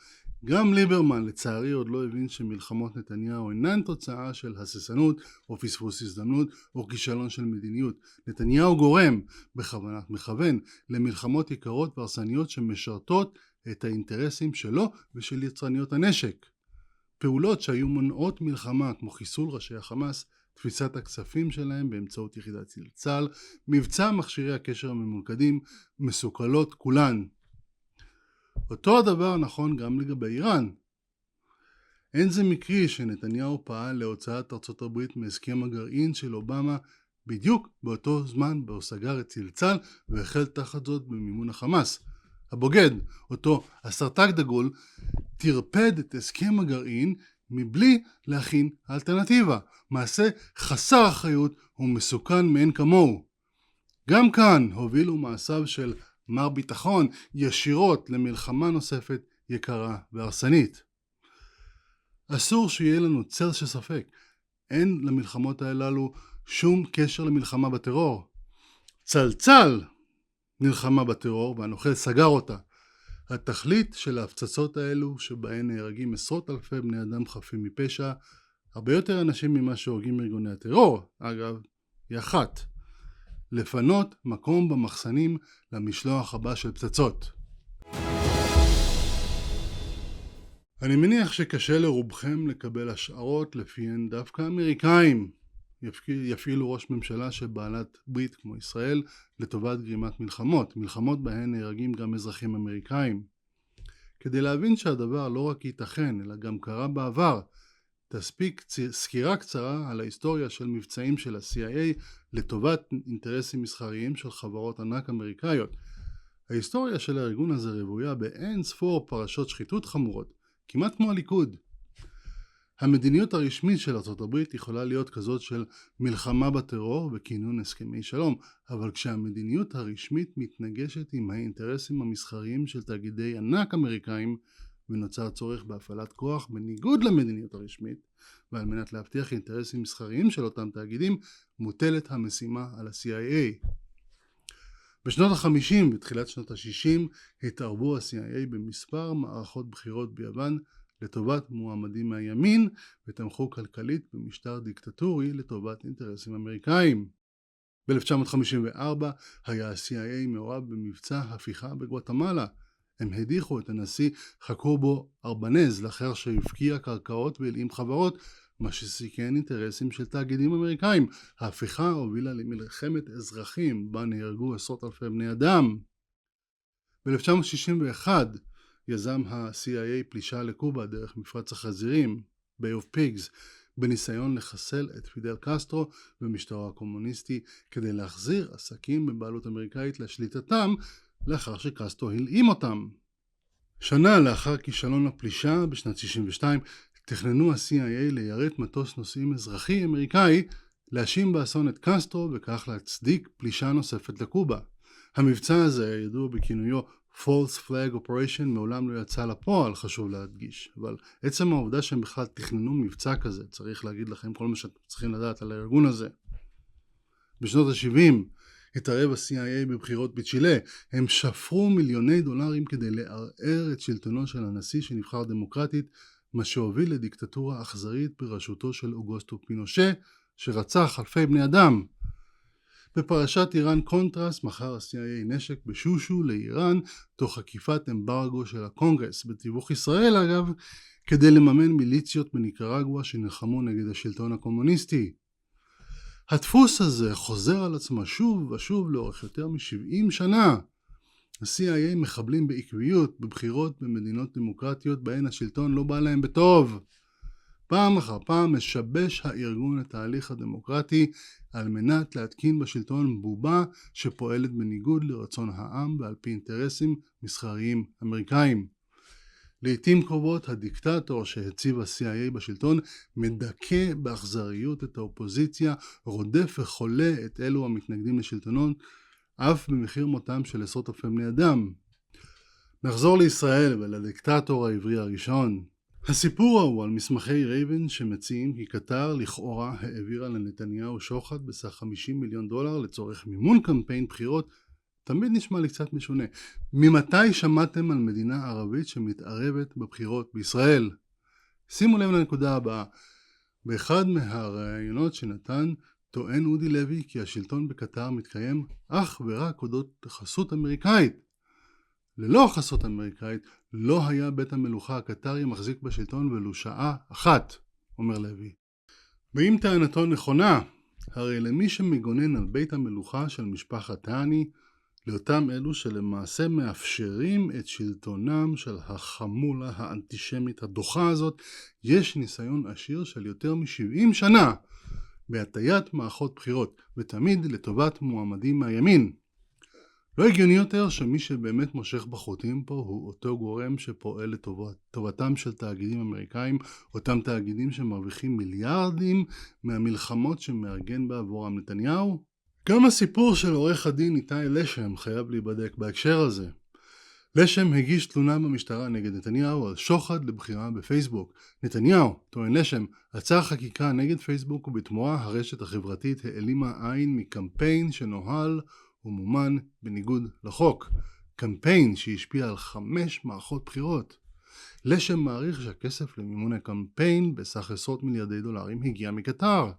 גם ליברמן לצערי עוד לא הבין שמלחמות נתניהו אינן תוצאה של הססנות או פספוס הזדמנות או כישלון של מדיניות. נתניהו גורם בכוונת מכוון למלחמות יקרות והרסניות שמשרתות את האינטרסים שלו ושל יצרניות הנשק. פעולות שהיו מונעות מלחמה כמו חיסול ראשי החמאס, תפיסת הכספים שלהם באמצעות יחידת צלצל, מבצע מכשירי הקשר הממולכדים, מסוכלות כולן. אותו הדבר נכון גם לגבי איראן. אין זה מקרי שנתניהו פעל להוצאת ארצות הברית מהסכם הגרעין של אובמה בדיוק באותו זמן בו סגר את צלצל והחל תחת זאת במימון החמאס. הבוגד, אותו הסרטק דגול, תרפד את הסכם הגרעין מבלי להכין אלטרנטיבה. מעשה חסר אחריות ומסוכן מאין כמוהו. גם כאן הובילו מעשיו של מר ביטחון ישירות למלחמה נוספת יקרה והרסנית. אסור שיהיה לנו צל של ספק. אין למלחמות הללו שום קשר למלחמה בטרור. צלצל נלחמה בטרור והנוכל סגר אותה. התכלית של ההפצצות האלו שבהן נהרגים עשרות אלפי בני אדם חפים מפשע, הרבה יותר אנשים ממה שהורגים ארגוני הטרור, אגב, היא אחת. לפנות מקום במחסנים למשלוח הבא של פצצות. אני מניח שקשה לרובכם לקבל השערות לפיהן דווקא אמריקאים יפעילו ראש ממשלה של בעלת ברית כמו ישראל לטובת גרימת מלחמות בהן נהרגים גם אזרחים אמריקאים. כדי להבין שהדבר לא רק ייתכן אלא גם קרה בעבר, תספיק סקירה קצרה על ההיסטוריה של מבצעים של ה-CIA לטובת אינטרסים מסחריים של חברות ענק אמריקאיות. ההיסטוריה של הארגון הזה רוויה באין ספור פרשות שחיתות חמורות, כמעט כמו הליכוד. המדיניות הרשמית של ארצות הברית יכולה להיות כזאת של מלחמה בטרור וכינון הסכמי שלום, אבל כשהמדיניות הרשמית מתנגשת עם האינטרסים המסחריים של תאגידי ענק אמריקאים ונוצר צורך בהפעלת כוח בניגוד למדיניות הרשמית, ועל מנת להבטיח אינטרסים מסחריים של אותם תאגידים, מוטלת המשימה על ה-CIA. בשנות ה-50 ותחילת שנות ה-60 התערבו ה-CIA במספר מערכות בחירות ביוון לטובת מועמדים מהימין ותמכו כלכלית במשטר דיקטטורי לטובת אינטרסים אמריקאים. ב-1954 היה ה-CIA מעורב במבצע הפיכה בגואטמלה. הם הדיחו את הנשיא חקובו ארבנז לאחר שהפקיע קרקעות והלאים חברות, מה שסיכן אינטרסים של תאגידים אמריקאים. ההפיכה הובילה למלחמת אזרחים בה נהרגו עשרות אלפי בני אדם. ב-1961 יזם ה-CIA פלישה לקובה דרך מפרץ החזירים, Bay of Pigs, בניסיון לחסל את פידל קסטרו ומשטרו הקומוניסטי כדי להחזיר עסקים בבעלות אמריקאית לשליטתם לאחר שקסטרו הלאים אותם. שנה לאחר כישלון הפלישה בשנת 62 תכננו ה-CIA ליירט מטוס נוסעים אזרחי אמריקאי להאשים באסון את קסטרו וכך להצדיק פלישה נוספת לקובה. המבצע הזה, ידוע בכינויו False Flag Operation, מעולם לא יצא לפועל, חשוב להדגיש, אבל עצם העובדה שהם בכלל תכננו מבצע כזה, צריך להגיד לכם כל מה שאתם צריכים לדעת על הארגון הזה. בשנות ה-70 התערב ה-CIA בבחירות בצ'ילה. הם שפרו מיליוני דולרים כדי לערער את שלטונו של הנשיא שנבחר דמוקרטית, מה שהוביל לדיקטטורה אכזרית בראשותו של אוגוסטו פינושה, שרצח אלפי בני אדם. בפרשת איראן קונטרס מכר ה-CIA נשק בשושו לאיראן תוך עקיפת אמברגו של הקונגרס, בתיווך ישראל אגב, כדי לממן מיליציות בניקרגואה שנלחמו נגד השלטון הקומוניסטי. הדפוס הזה חוזר על עצמו שוב ושוב לאורך יותר מ-70 שנה. ה-CIA מחבלים בעקביות בבחירות במדינות דמוקרטיות בהן השלטון לא בא להם בטוב. פעם אחר פעם משבש הארגון את ההליך הדמוקרטי על מנת להתקין בשלטון בובה שפועלת בניגוד לרצון העם ועל פי אינטרסים מסחריים אמריקאים. לעתים קרובות הדיקטטור שהציב ה-CIA בשלטון מדכא באכזריות את האופוזיציה, רודף וחולה את אלו המתנגדים לשלטונות, אף במחיר מותם של עשרות אלפי בני אדם. נחזור לישראל ולדיקטטור העברי הראשון. הסיפור הוא על מסמכי רייבן שמציעים כי קטר לכאורה העבירה לנתניהו שוחד בסך $50 מיליון לצורך מימון קמפיין בחירות תמיד נשמע לי קצת משונה. ממתי שמעתם על מדינה ערבית שמתערבת בבחירות בישראל? שימו לב לנקודה הבאה. באחד מהראיונות שנתן, טוען אודי לוי כי השלטון בקטר מתקיים אך ורק הודות לחסות אמריקאית. ללא חסות אמריקאית לא היה בית המלוכה הקטרי מחזיק בשלטון ולו שעה אחת, אומר לוי. ואם טענתו נכונה, הרי למי שמגונן על בית המלוכה של משפחת טאני, לאותם אלו שלמעשה מאפשרים את שלטונם של החמולה האנטישמית הדוחה הזאת, יש ניסיון עשיר של יותר מ-70 שנה בהטיית מערכות בחירות, ותמיד לטובת מועמדים מהימין. לא הגיוני יותר שמי שבאמת מושך בחוטים פה הוא אותו גורם שפועל לטובתם של תאגידים אמריקאים, אותם תאגידים שמרוויחים מיליארדים מהמלחמות שמארגן בעבורם נתניהו. גם הסיפור של עורך הדין איתי לשם חייב להיבדק בהקשר הזה. לשם הגיש תלונה במשטרה נגד נתניהו על שוחד לבחירה בפייסבוק. נתניהו, טוען לשם, עצר חקיקה נגד פייסבוק ובתמורה הרשת החברתית העלימה עין מקמפיין שנוהל ומומן בניגוד לחוק. קמפיין שהשפיע על 5 מערכות בחירות. לשם מעריך שהכסף למימון הקמפיין בסך עשרות מיליארדי דולרים הגיע מקטר.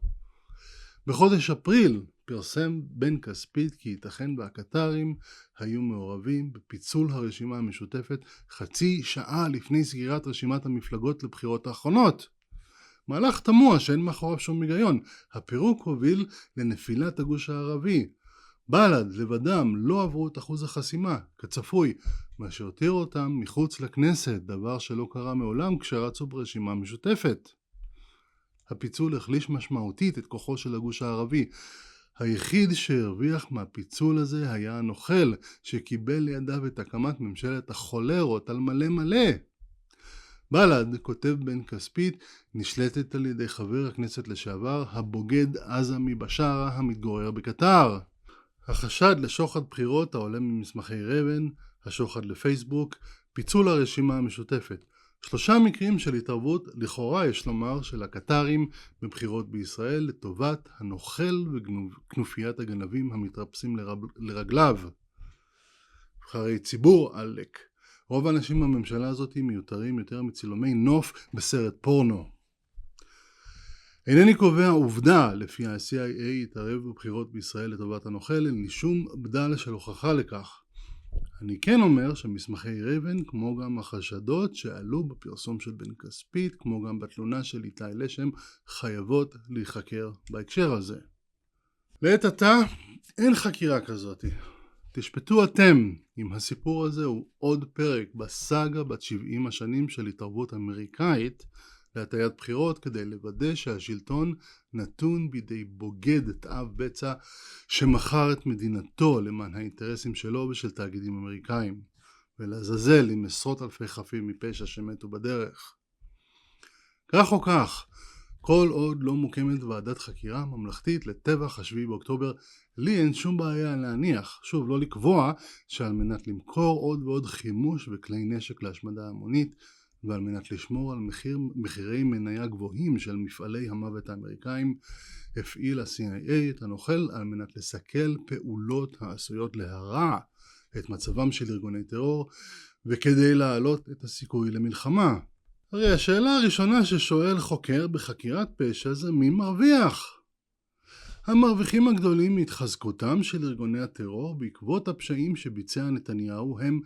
בחודש אפריל פרסם בן כספית כי ייתכן והקטרים היו מעורבים בפיצול הרשימה המשותפת חצי שעה לפני סגירת רשימת המפלגות לבחירות האחרונות. מהלך תמוה שאין מאחוריו שום היגיון. הפירוק הוביל לנפילת הגוש הערבי. בל"ד לבדם לא עברו את אחוז החסימה, כצפוי, מה שהותיר אותם מחוץ לכנסת, דבר שלא קרה מעולם כשרצו ברשימה משותפת. הפיצול החליש משמעותית את כוחו של הגוש הערבי. היחיד שהרוויח מהפיצול הזה היה הנוכל, שקיבל לידיו את הקמת ממשלת החולרות על מלא מלא. בל"ד, כותב בן כספית, נשלטת על ידי חבר הכנסת לשעבר הבוגד עזמי בשארה המתגורר בקטר. החשד לשוחד בחירות העולה ממסמכי רבן, השוחד לפייסבוק, פיצול הרשימה המשותפת. 3 מקרים של התערבות, לכאורה יש לומר, של הקטרים בבחירות בישראל לטובת הנוכל וכנופיית הגנבים המתרפסים לרגליו. נבחרי ציבור עלק. רוב האנשים בממשלה הזאת מיותרים יותר מצילומי נוף בסרט פורנו. אינני קובע עובדה לפי ה-CIA יתערב בבחירות בישראל לטובת הנוכל, אין לי שום בדל של הוכחה לכך. אני כן אומר שמסמכי רבן, כמו גם החשדות שעלו בפרסום של בן כספית, כמו גם בתלונה של איתי לשם, חייבות להיחקר בהקשר הזה. לעת עתה אין חקירה כזאת. תשפטו אתם אם הסיפור הזה הוא עוד פרק בסאגה בת 70 השנים של התערבות אמריקאית להטיית בחירות כדי לוודא שהשלטון נתון בידי בוגד תאב בצע שמכר את מדינתו למען האינטרסים שלו ושל תאגידים אמריקאים, ולעזאזל עם עשרות אלפי חפים מפשע שמתו בדרך. כך או כך, כל עוד לא מוקמת ועדת חקירה ממלכתית לטבח ה7 באוקטובר, לי אין שום בעיה להניח, שוב לא לקבוע, שעל מנת למכור עוד ועוד חימוש וכלי נשק להשמדה המונית, ועל מנת לשמור על מחירי מניה גבוהים של מפעלי המוות האמריקאים, הפעיל ה-CIA את הנוכל על מנת לסכל פעולות העשויות להרע את מצבם של ארגוני טרור, וכדי להעלות את הסיכוי למלחמה. הרי השאלה הראשונה ששואל חוקר בחקירת פשע זה מי מרוויח? המרוויחים הגדולים מהתחזקותם של ארגוני הטרור בעקבות הפשעים שביצע נתניהו הם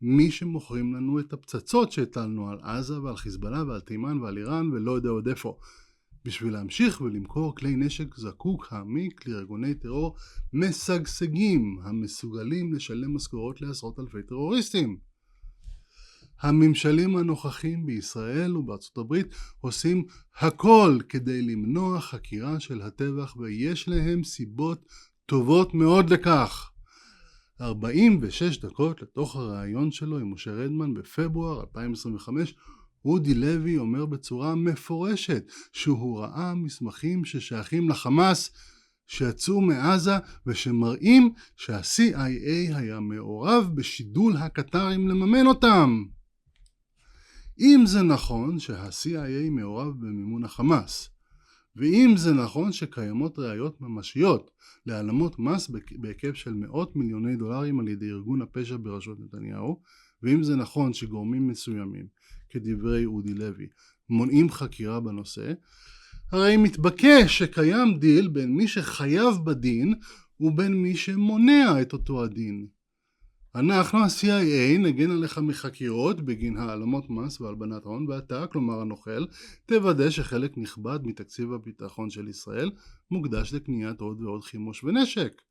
מי שמוכרים לנו את הפצצות שהטלנו על עזה ועל חיזבאללה ועל תימן ועל איראן ולא יודע עוד איפה. בשביל להמשיך ולמכור כלי נשק זקוק העמיק לארגוני טרור משגשגים המסוגלים לשלם משכורות לעשרות אלפי טרוריסטים. הממשלים הנוכחים בישראל ובארצות הברית עושים הכל כדי למנוע חקירה של הטבח, ויש להם סיבות טובות מאוד לכך. 46 דקות לתוך הראיון שלו עם משה רדמן בפברואר 2025, אודי לוי אומר בצורה מפורשת שהוא ראה מסמכים ששייכים לחמאס שיצאו מעזה ושמראים שה-CIA היה מעורב בשידול הקטרים לממן אותם. אם זה נכון שה-CIA מעורב במימון החמאס, ואם זה נכון שקיימות ראיות ממשיות להעלמות מס בהיקף של מאות מיליוני דולרים על ידי ארגון הפשע בראשות נתניהו, ואם זה נכון שגורמים מסוימים, כדברי אודי לוי, מונעים חקירה בנושא, הרי מתבקש שקיים דיל בין מי שחייב בדין ובין מי שמונע את אותו הדין. אנחנו, ה-CIA, נגן עליך מחקירות בגין העלמות מס והלבנת הון, ואתה, כלומר הנוכל, תוודא שחלק נכבד מתקציב הביטחון של ישראל מוקדש לקניית עוד ועוד חימוש ונשק.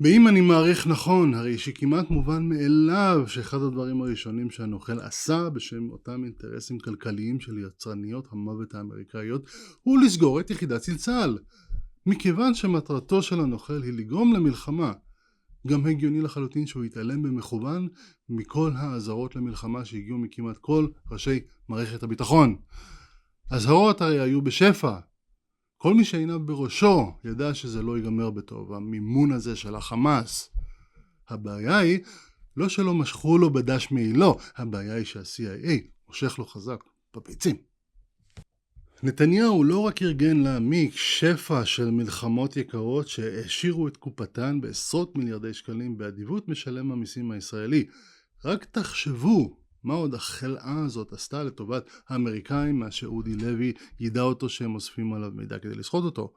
ואם אני מעריך נכון, הרי שכמעט מובן מאליו שאחד הדברים הראשונים שהנוכל עשה בשם אותם אינטרסים כלכליים של יצרניות המוות האמריקאיות הוא לסגור את יחידת צלצל. מכיוון שמטרתו של הנוכל היא לגרום למלחמה, גם הגיוני לחלוטין שהוא יתעלם במכוון מכל האזהרות למלחמה שהגיעו מכמעט כל ראשי מערכת הביטחון. הזהרות הרי היו בשפע. כל מי שעיניו בראשו ידע שזה לא ייגמר בטוב, המימון הזה של החמאס. הבעיה היא לא שלא משכו לו בדש מעילו, הבעיה היא שה-CIA מושך לו חזק בביצים. נתניהו לא רק ארגן להעמיק שפע של מלחמות יקרות שהעשירו את קופתן בעשרות מיליארדי שקלים באדיבות משלם המיסים הישראלי. רק תחשבו מה עוד החלאה הזאת עשתה לטובת האמריקאים מה שאודי לוי ידע אותו שהם אוספים עליו מידע כדי לסחוט אותו.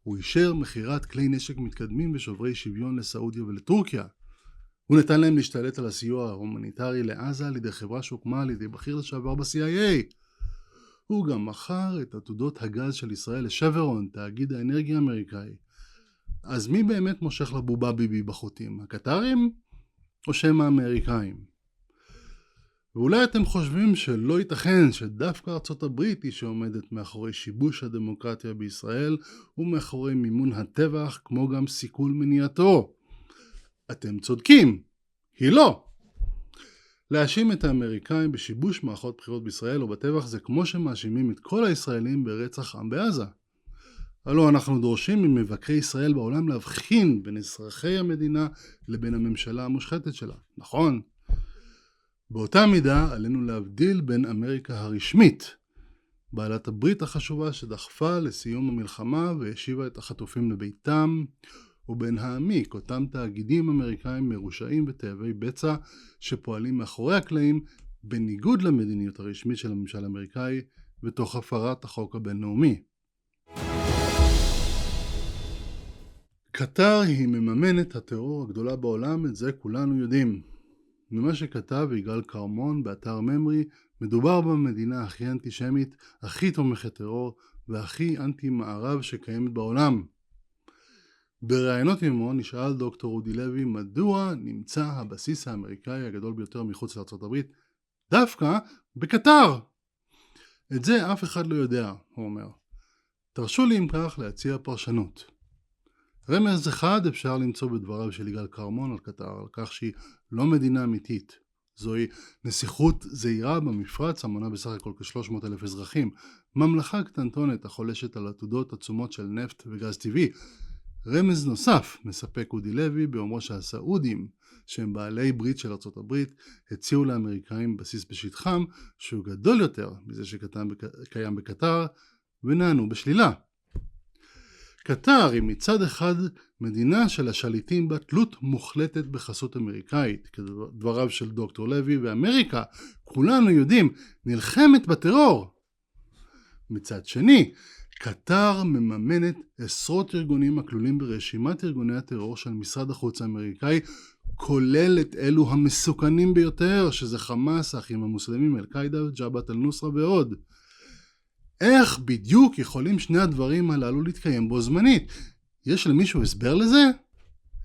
הוא אישר מכירת כלי נשק מתקדמים ושוברי שוויון לסעודיה ולטורקיה. הוא נתן להם להשתלט על הסיוע ההומניטרי לעזה על ידי חברה שהוקמה על ידי בכיר לשעבר ב-CIA. הוא גם מכר את עתודות הגז של ישראל לשברון, תאגיד האנרגיה האמריקאי. אז מי באמת מושך לבובה ביבי בחוטים? הקטרים או שהם האמריקאים? ואולי אתם חושבים שלא ייתכן שדווקא ארצות הברית היא שעומדת מאחורי שיבוש הדמוקרטיה בישראל ומאחורי מימון הטבח כמו גם סיכול מניעתו. אתם צודקים, היא לא. להאשים את האמריקאים בשיבוש מערכות בחירות בישראל או בטבח זה כמו שמאשימים את כל הישראלים ברצח עם בעזה. הלא אנחנו דורשים ממבקרי ישראל בעולם להבחין בין אזרחי המדינה לבין הממשלה המושחתת שלה, נכון? באותה מידה עלינו להבדיל בין אמריקה הרשמית, בעלת הברית החשובה שדחפה לסיום המלחמה והשיבה את החטופים לביתם, ובין העמיק, אותם תאגידים אמריקאים מרושעים ותאבי בצע שפועלים מאחורי הקלעים בניגוד למדיניות הרשמית של הממשל האמריקאי ותוך הפרת החוק הבינלאומי. קטר היא מממנת הטרור הגדולה בעולם, את זה כולנו יודעים. ממה שכתב יגאל כרמון באתר ממרי, מדובר במדינה הכי אנטישמית, הכי תומכת טרור והכי אנטי מערב שקיימת בעולם. בראיונות עמו נשאל דוקטור אודי לוי מדוע נמצא הבסיס האמריקאי הגדול ביותר מחוץ לארצות הברית דווקא בקטר. את זה אף אחד לא יודע, הוא אומר. תרשו לי אם כך להציע פרשנות. רמז אחד אפשר למצוא בדבריו של יגאל כרמון על קטר, על כך שהיא לא מדינה אמיתית. זוהי נסיכות זעירה במפרץ המונה בסך הכל כ-300,000 אזרחים, ממלכה קטנטונת החולשת על עתודות עצומות של נפט וגז טבעי. רמז נוסף מספק אודי לוי באומרו שהסעודים, שהם בעלי ברית של ארצות הברית, הציעו לאמריקאים בסיס בשטחם שהוא גדול יותר מזה שקיים בקטר, ונענו בשלילה. קטר היא מצד אחד מדינה של השליטים בה תלות מוחלטת בחסות אמריקאית, כדבריו של דוקטור לוי, ואמריקה, כולנו יודעים, נלחמת בטרור. מצד שני, קטר מממנת עשרות ארגונים הכלולים ברשימת ארגוני הטרור של משרד החוץ האמריקאי, כולל את אלו המסוכנים ביותר, שזה חמאס, האחים המוסלמים, אל-קאידה, ג'בהת אל-נוסרה ועוד. איך בדיוק יכולים שני הדברים הללו להתקיים בו זמנית? יש למישהו הסבר לזה?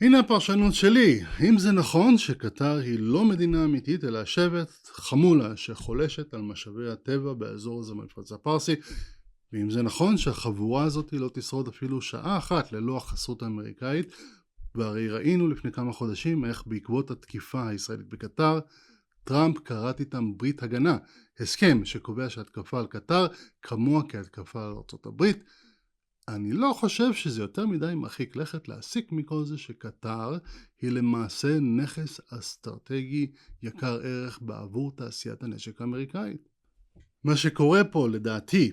הנה הפרשנות שלי. אם זה נכון שקטר היא לא מדינה אמיתית אלא שבט חמולה שחולשת על משאבי הטבע באזור הזה במפרץ הפרסי, ואם זה נכון שהחבורה הזאת לא תשרוד אפילו שעה אחת ללא החסות האמריקאית, והרי ראינו לפני כמה חודשים איך בעקבות התקיפה הישראלית בקטר, טראמפ קראת איתם ברית הגנה, הסכם שקובע שהתקפה על קטר כמוה כהתקפה על ארצות הברית. אני לא חושב שזה יותר מדי מרחיק לכת להסיק מכל זה שקטר היא למעשה נכס אסטרטגי יקר ערך בעבור תעשיית הנשק האמריקאית. מה שקורה פה לדעתי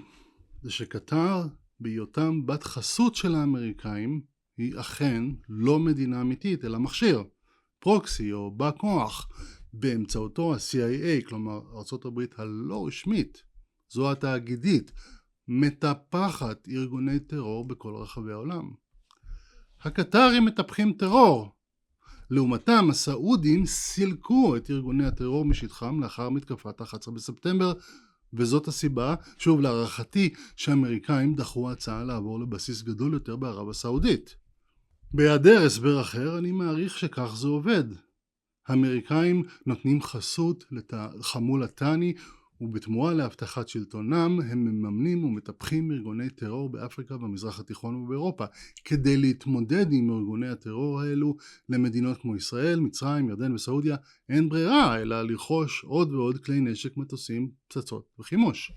זה שקטר בהיותם בת חסות של האמריקאים, היא אכן לא מדינה אמיתית, אלא מכשיר, פרוקסי או בא כוח, באמצעותו ה-CIA, כלומר ארצות הברית הלא רשמית, זו התאגידית, מטפחת ארגוני טרור בכל רחבי העולם. הקטרים מטפחים טרור. לעומתם, הסעודים סילקו את ארגוני הטרור משטחם לאחר מתקפת ה-11 בספטמבר, וזאת הסיבה, שוב להערכתי, שהאמריקאים דחו הצעה לעבור לבסיס גדול יותר בערב הסעודית. בהיעדר הסבר אחר, אני מעריך שכך זה עובד. האמריקאים נותנים חסות לחמול הטני, ובתמורה להבטחת שלטונם הם מממנים ומטפחים ארגוני טרור באפריקה, במזרח התיכון ובאירופה. כדי להתמודד עם ארגוני הטרור האלו למדינות כמו ישראל, מצרים, ירדן וסעודיה, אין ברירה אלא לרכוש עוד ועוד כלי נשק, מטוסים, פצצות וחימוש.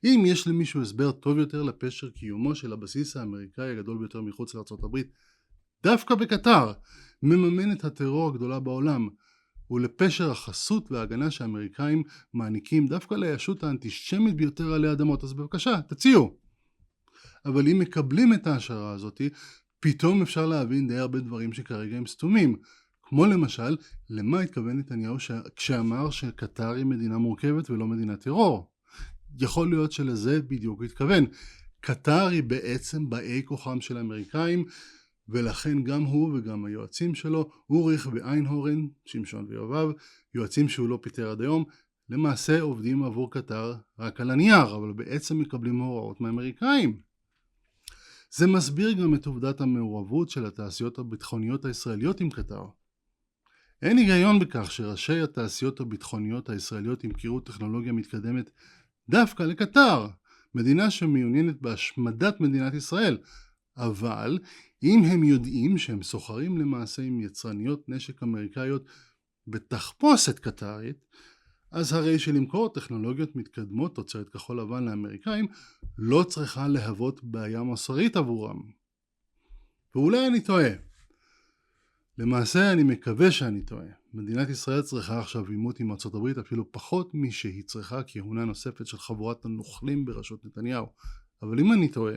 אם יש למישהו הסבר טוב יותר לפשר קיומו של הבסיס האמריקאי הגדול ביותר מחוץ לארצות הברית, דווקא בקטר, מממן את הטרור הגדולה בעולם, ולפשר החסות וההגנה שהאמריקאים מעניקים דווקא לישות האנטישמית ביותר עלי אדמות, אז בבקשה, תציעו. אבל אם מקבלים את ההשערה הזאת, פתאום אפשר להבין די הרבה דברים שכרגע הם סתומים. כמו למשל, למה התכוון נתניהו כשאמר שקטר היא מדינה מורכבת ולא מדינת טרור? יכול להיות שלזה בדיוק התכוון. קטר היא בעצם באי כוחם של האמריקאים, ולכן גם הוא וגם היועצים שלו, אוריך ואיינהורן, שמשון ויובב, יועצים שהוא לא פיטר עד היום, למעשה עובדים עבור קטר רק על הנייר, אבל בעצם מקבלים הוראות מהאמריקאים. זה מסביר גם את עובדת המעורבות של התעשיות הביטחוניות הישראליות עם קטר. אין היגיון בכך שראשי התעשיות הביטחוניות הישראליות ימכרו טכנולוגיה מתקדמת דווקא לקטר, מדינה שמעוניינת בהשמדת מדינת ישראל, אבל אם הם יודעים שהם סוחרים למעשה עם יצרניות נשק אמריקאיות בתחפושת קטרית, אז הרי שלמכור טכנולוגיות מתקדמות תוצרת כחול לבן לאמריקאים לא צריכה להוות בעיה מוסרית עבורם. ואולי אני טועה. למעשה אני מקווה שאני טועה. מדינת ישראל צריכה עכשיו עימות עם ארצות הברית אפילו פחות משהיא צריכה כהונה נוספת של חבורת הנוכלים בראשות נתניהו. אבל אם אני טועה,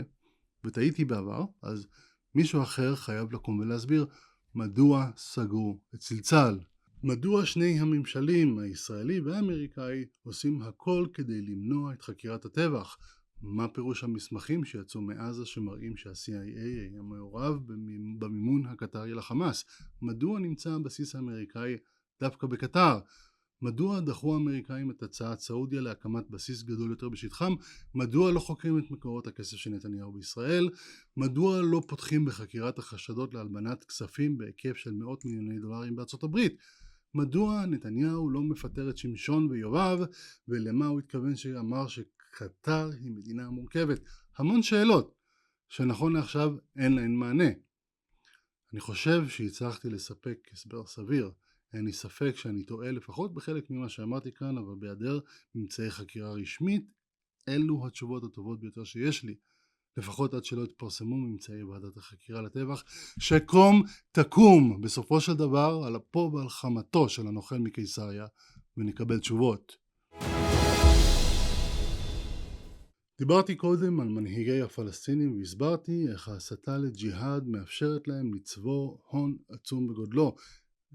וטעיתי בעבר, אז מישהו אחר חייב לקום ולהסביר מדוע סגרו את צלצל. מדוע שני הממשלים, הישראלי והאמריקאי, עושים הכל כדי למנוע את חקירת הטבח? מה פירוש המסמכים שיצאו מעזה שמראים שה-CIA היה מעורב במימון הקטרי לחמאס? מדוע נמצא הבסיס האמריקאי דווקא בקטר? מדוע דחו האמריקאים את הצעת סעודיה להקמת בסיס גדול יותר בשטחם? מדוע לא חוקרים את מקורות הכסף של נתניהו בישראל? מדוע לא פותחים בחקירת החשדות להלבנת כספים בהיקף של מאות מיליוני דולרים בארצות הברית? מדוע נתניהו לא מפטר את שמשון ויובב, ולמה הוא התכוון שאמר שקטר היא מדינה מורכבת? המון שאלות שנכון לעכשיו אין להן מענה. אני חושב שהצלחתי לספק הסבר סביר. אין לי ספק שאני טועה לפחות בחלק ממה שאמרתי כאן, אבל בהיעדר ממצאי חקירה רשמית, אלו התשובות הטובות ביותר שיש לי. לפחות עד שלא יתפרסמו ממצאי ועדת החקירה לטבח, שקום תקום בסופו של דבר על אפו ועל חמתו של הנוכל מקיסריה, ונקבל תשובות. דיברתי קודם על מנהיגי הפלסטינים והסברתי איך ההסתה לג'יהאד מאפשרת להם לצבור הון עצום בגודלו.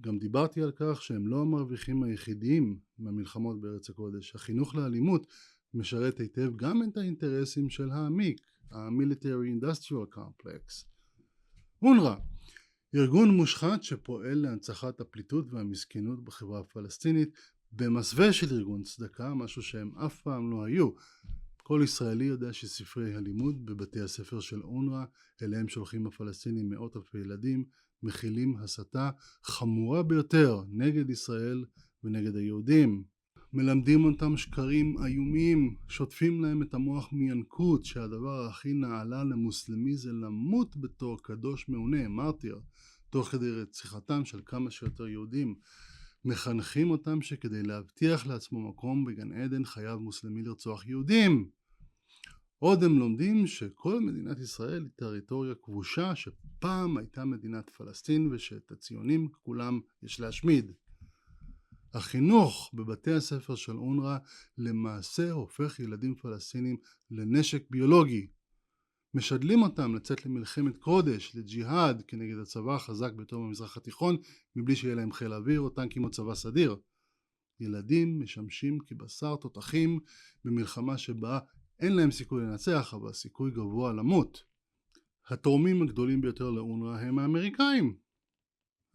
גם דיברתי על כך שהם לא המרוויחים היחידים מהמלחמות בארץ הקודש. החינוך לאלימות משרת היטב גם את האינטרסים של העמיק, ה-Military Industrial Complex. אונר"א, ארגון מושחת שפועל להנצחת הפליטות והמסכנות בחברה הפלסטינית במסווה של ארגון צדקה, משהו שהם אף פעם לא היו. כל ישראלי יודע שספרי הלימוד בבתי הספר של אונר"א, אליהם שולחים הפלסטינים מאות אלפי ילדים, מכילים הסתה חמורה ביותר נגד ישראל ונגד היהודים. מלמדים אותם שקרים איומים, שוטפים להם את המוח מינקות שהדבר הכי נעלה למוסלמי זה למות בתור קדוש מעונה, מרטיר, תוך כדי רציחתם של כמה שיותר יהודים. מחנכים אותם שכדי להבטיח לעצמו מקום בגן עדן חייב מוסלמי לרצוח יהודים. עוד הם לומדים שכל מדינת ישראל היא טריטוריה כבושה, שפעם הייתה מדינת פלסטין ושאת הציונים כולם יש להשמיד. החינוך בבתי הספר של אונר"א למעשה הופך ילדים פלסטינים לנשק ביולוגי. משדלים אותם לצאת למלחמת קודש, לג'יהאד, כנגד הצבא החזק ביותר במזרח התיכון, מבלי שיהיה להם חיל אוויר או טנקים או צבא סדיר. ילדים משמשים כבשר תותחים במלחמה שבה אין להם סיכוי לנצח, אבל סיכוי גבוה למות. התורמים הגדולים ביותר לאונר"א הם האמריקאים.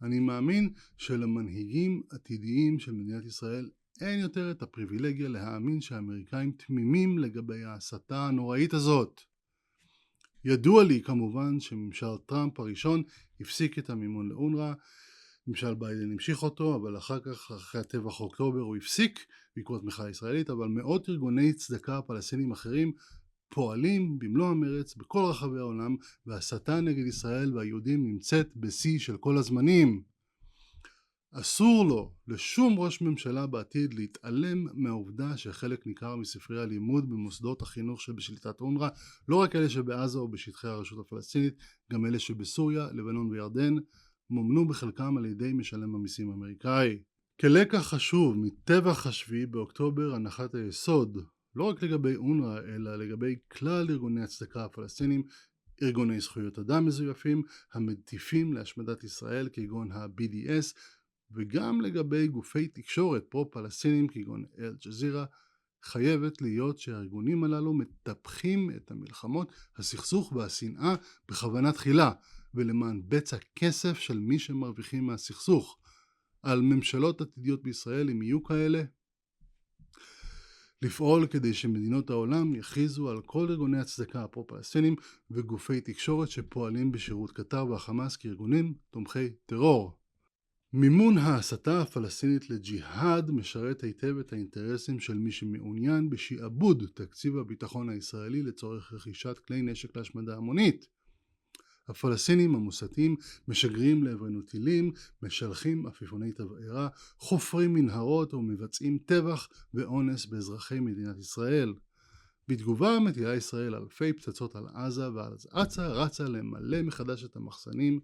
אני מאמין שלמנהיגים עתידיים של מדינת ישראל אין יותר את הפריבילגיה להאמין שהאמריקאים תמימים לגבי ההסתה הנוראית הזאת. ידוע לי כמובן שממשל טראמפ הראשון הפסיק את המימון לאונר"א, ממשל ביידן המשיך אותו, אבל אחר כך, אחרי הטבח אוקטובר, הוא הפסיק בעקבות מחאה ישראלית, אבל מאות ארגוני צדקה פלסטינים אחרים פועלים במלוא המרץ בכל רחבי העולם, וההסתה נגד ישראל והיהודים נמצאת בשיא של כל הזמנים. אסור לו לשום ראש ממשלה בעתיד להתעלם מהעובדה שחלק ניכר מספרי הלימוד במוסדות החינוך שבשליטת אונר"א, לא רק אלה שבעזה או בשטחי הרשות הפלסטינית, גם אלה שבסוריה, לבנון וירדן, מומנו בחלקם על ידי משלם המיסים האמריקאי. כלקח חשוב מטבח השביעי באוקטובר, הנחת היסוד, לא רק לגבי אונר"א אלא לגבי כלל ארגוני הצדקה הפלסטינים, ארגוני זכויות אדם מזויפים המטיפים להשמדת ישראל כגון ה-BDS, וגם לגבי גופי תקשורת פרו-פלסטינים כגון אל-ג'זירה, חייבת להיות שהארגונים הללו מטפחים את המלחמות, הסכסוך והשנאה בכוונה תחילה, ולמען בצע כסף של מי שמרוויחים מהסכסוך. על ממשלות עתידיות בישראל, אם יהיו כאלה, לפעול כדי שמדינות העולם יכריזו על כל ארגוני הצדקה הפרו-פלסטינים וגופי תקשורת שפועלים בשירות קטר והחמאס כארגונים תומכי טרור. מימון ההסתה הפלסטינית לג'יהאד משרת היטב את האינטרסים של מי שמעוניין בשעבוד תקציב הביטחון הישראלי לצורך רכישת כלי נשק להשמדה המונית. הפלסטינים המוסתים משגרים לעברנו טילים, משלחים עפיפוני תבערה, חופרים מנהרות ומבצעים טבח ואונס באזרחי מדינת ישראל. בתגובה מטילה ישראל אלפי פצצות על עזה, ועל עזה רצה למלא מחדש את המחסנים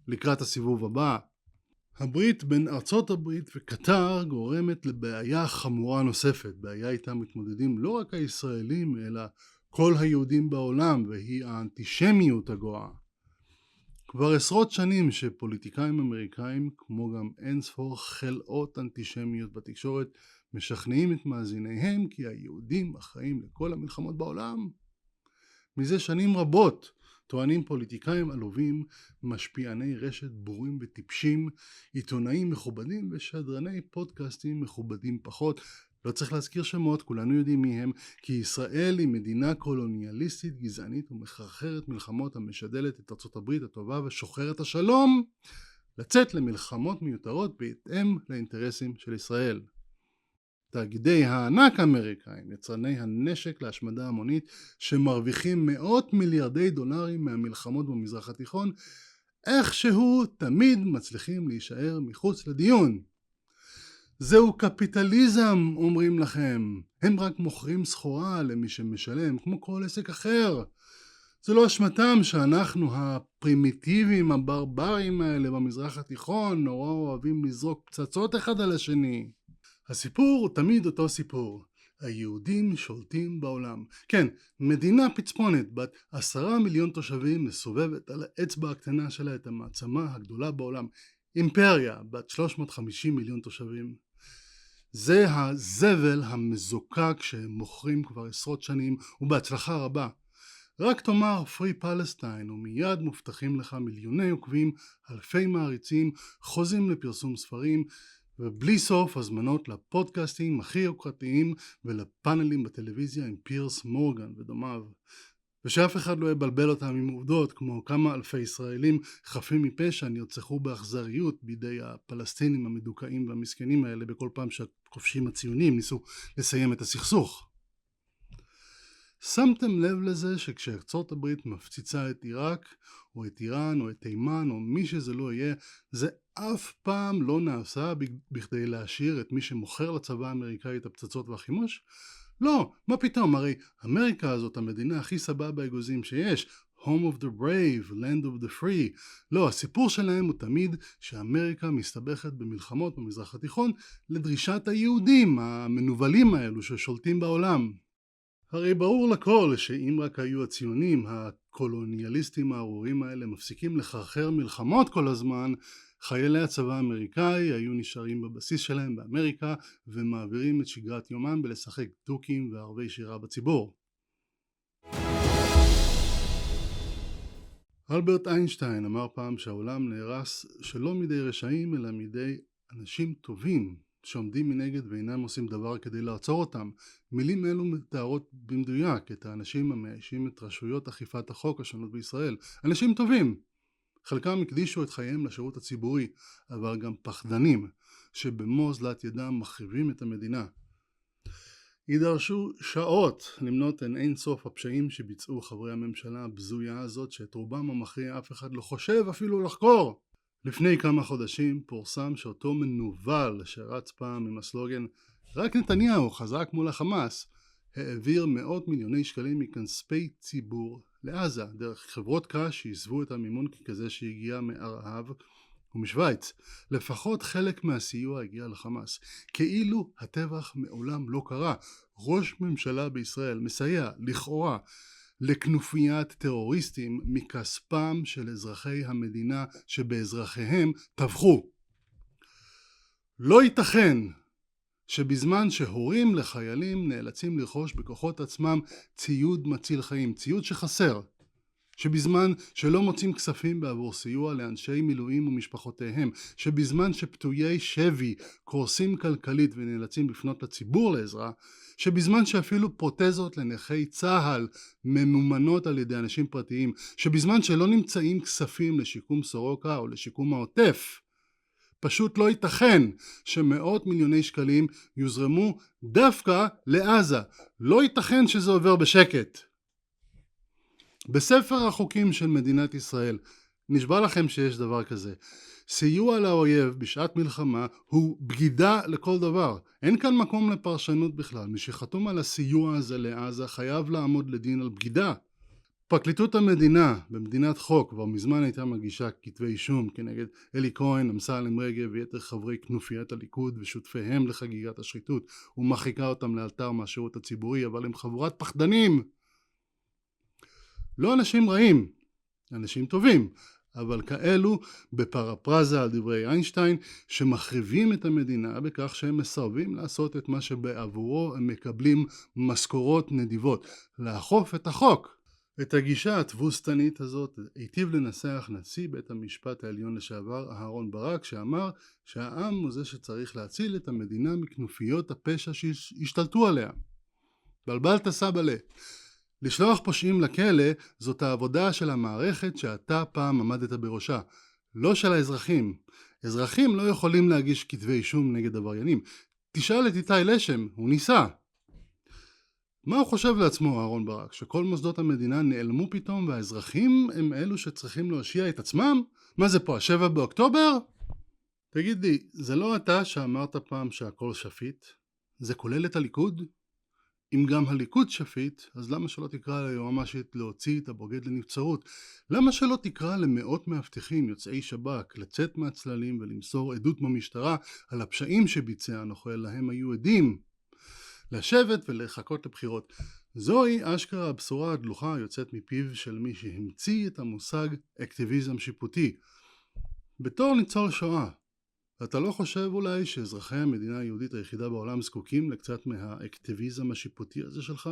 לקראת הסיבוב הבא. הברית בין ארצות הברית וקטר גורמת לבעיה חמורה נוספת, בעיה איתה מתמודדים לא רק הישראלים אלא כל היהודים בעולם, והיא האנטישמיות הגואה. כבר עשרות שנים שפוליטיקאים אמריקאים, כמו גם אינספור חלאות אנטישמיות בתקשורת, משכנעים את מאזיניהם כי היהודים אחראים לכל המלחמות בעולם. מזה שנים רבות טוענים פוליטיקאים עלובים, משפיעני רשת בורים וטיפשים, עיתונאים מכובדים ושדרני פודקאסטים מכובדים פחות. לא צריך להזכיר שמות, כולנו יודעים מי הם, כי ישראל היא מדינה קולוניאליסטית, גזענית ומחרחרת מלחמות, המשדלת את ארצות הברית הטובה ושוחרת השלום לצאת למלחמות מיותרות בהתאם לאינטרסים של ישראל. תאגידי הענק האמריקאים, יצרני הנשק להשמדה המונית, שמרוויחים מאות מיליארדי דולרים מהמלחמות במזרח התיכון, איכשהו תמיד מצליחים להישאר מחוץ לדיון. זהו קפיטליזם, אומרים לכם. הם רק מוכרים סחורה למי שמשלם, כמו כל עסק אחר. זה לא אשמתם שאנחנו הפרימיטיביים, הברברים האלה במזרח התיכון, נורא אוהבים לזרוק פצצות אחד על השני. הסיפור הוא תמיד אותו סיפור. היהודים שולטים בעולם. כן, מדינה פצפונת בת 10 מיליון תושבים מסובבת על האצבע הקטנה שלה את המעצמה הגדולה בעולם. אימפריה בת 350 מיליון תושבים. זה הזבל המזוקק שהם מוכרים כבר עשרות שנים ובהצלחה רבה. רק תאמר פרי פלסטיין ומיד מובטחים לך מיליוני עוקבים, אלפי מעריצים, חוזים לפרסום ספרים ובלי סוף הזמנות לפודקאסטים הכי יוקרתיים ולפאנלים בטלוויזיה עם פירס מורגן ודומיו. ושאף אחד לא יבלבל אותם עם עובדות, כמו כמה אלפי ישראלים חפים מפשע נרצחו באכזריות בידי הפלסטינים המדוכאים והמסכנים האלה בכל פעם שהכובשים הציונים ניסו לסיים את הסכסוך. שמתם לב לזה שכשארצות הברית מפציצה את עיראק או את איראן או את תימן או מי שזה לא יהיה, זה אף פעם לא נעשה בכדי להשאיר את מי שמוכר לצבא האמריקאי את הפצצות והחימוש? לא, מה פתאום, הרי אמריקה הזאת המדינה הכי סבבה אגוזים שיש, home of the brave, land of the free. לא, הסיפור שלהם הוא תמיד שאמריקה מסתבכת במלחמות במזרח התיכון לדרישת היהודים המנובלים האלו ששולטים בעולם. הרי ברור לכל שאם רק היו הציונים, הקולוניאליסטים הארורים האלה מפסיקים לחרחר מלחמות כל הזמן, חיילי הצבא האמריקאי היו נשארים בבסיס שלהם באמריקה ומעבירים את שגרת יומם בלשחק דוקים וערבי שירה בציבור. אלברט איינשטיין אמר פעם שהעולם נהרס שלא מידי רשעים אלא מידי אנשים טובים שעומדים מנגד ואינם עושים דבר כדי לעצור אותם. מילים אלו מתארות במדויק את האנשים המאיישים את רשויות אכיפת החוק השונות בישראל. אנשים טובים, חלקם הקדישו את חייהם לשירות הציבורי, אבל גם פחדנים שבמו זלת ידם מחריבים את המדינה. יידרשו שעות למנות אין סוף הפשעים שביצעו חברי הממשלה הבזויה הזאת, שאת רובם המכריע אף אחד לא חושב אפילו לחקור. לפני כמה חודשים פורסם שאותו מנוול שרץ פעם עם הסלוגן רק נתניהו חזק מול החמאס, העביר מאות מיליוני שקלים מכספי ציבור לעזה דרך חברות קש שהסבו את המימון ככזה שהגיע מערב ומשוויץ. לפחות חלק מהסיוע הגיע לחמאס, כאילו הטבח מעולם לא קרה. ראש ממשלה בישראל מסייע לכאורה לכנופיית טרוריסטים מכספם של אזרחי המדינה שבאזרחיהם טבחו. לא ייתכן שבזמן שהורים לחיילים נאלצים לרכוש בכוחות עצמם ציוד מציל חיים, ציוד שחסר, שבזמן שלא מוצאים כספים בעבור סיוע לאנשי מילואים ומשפחותיהם, שבזמן שפתויי שבי קורסים כלכלית ונאלצים לפנות לציבור לעזרה, שבזמן שאפילו פרוטזות לנכי צהל ממומנות על ידי אנשים פרטיים, שבזמן שלא נמצאים כספים לשיקום סורוקה או לשיקום העוטף, פשוט לא ייתכן שמאות מיליוני שקלים יוזרמו דווקא לעזה. לא ייתכן שזה עובר בשקט. בספר החוקים של מדינת ישראל נשבע לכם שיש דבר כזה. סיוע לאויב בשעת מלחמה הוא בגידה לכל דבר. אין כאן מקום לפרשנות בכלל. מי שחתום על הסיוע הזה לעזה חייב לעמוד לדין על בגידה. פרקליטות המדינה במדינת חוק כבר מזמן הייתה מגישה כתבי אישום כנגד אלי כהן, אמסלם רגב ויתר חברי כנופיית הליכוד ושותפיהם לחגיגת השחיתות, ומרחיקה אותם לאלתר מהשירות הציבורי, אבל הם חבורת פחדנים. לא אנשים רעים, אנשים טובים, אבל כאלו בפרפרזה על דברי איינשטיין שמחריבים את המדינה בכך שהם מסרבים לעשות את מה שבעבורו הם מקבלים משכורות נדיבות, לאכוף את החוק. את הגישה התבוסתנית הזאת היטיב לנסח נשיא בית המשפט העליון לשעבר אהרון ברק, שאמר שהעם הוא זה שצריך להציל את המדינה מכנופיות הפשע שהשתלטו עליה. בלבלת סבלה. לשלוח פושעים לכלא זאת העבודה של המערכת שאתה פעם עמדת בראשה, לא של האזרחים. אזרחים לא יכולים להגיש כתבי אישום נגד עבריינים. תשאל את איתי לשם, הוא ניסה. מה הוא חושב לעצמו אהרון ברק? שכל מוסדות המדינה נעלמו פתאום והאזרחים הם אלו שצריכים להושיע את עצמם? מה זה פה, 7 באוקטובר? תגיד לי, זה לא אתה שאמרת פעם שהכל שפיט? זה כולל את הליכוד? אם גם הליכוד שפיט, אז למה שלא תקרא ליועמ"שית להוציא את הבוגד לנבצרות? למה שלא תקרא למאות מאבטחים יוצאי שב"כ לצאת מהצללים ולמסור עדות במשטרה על הפשעים שביצע הנוכל להם היו עדים? לשבת ולחכות לבחירות. זוהי אשכרה הבשורה הדלוחה היוצאת מפיו של מי שהמציא את המושג אקטיביזם שיפוטי. בתור ניצול שואה, אתה לא חושב אולי שאזרחי המדינה היהודית היחידה בעולם זקוקים לקצת מהאקטיביזם השיפוטי הזה שלך?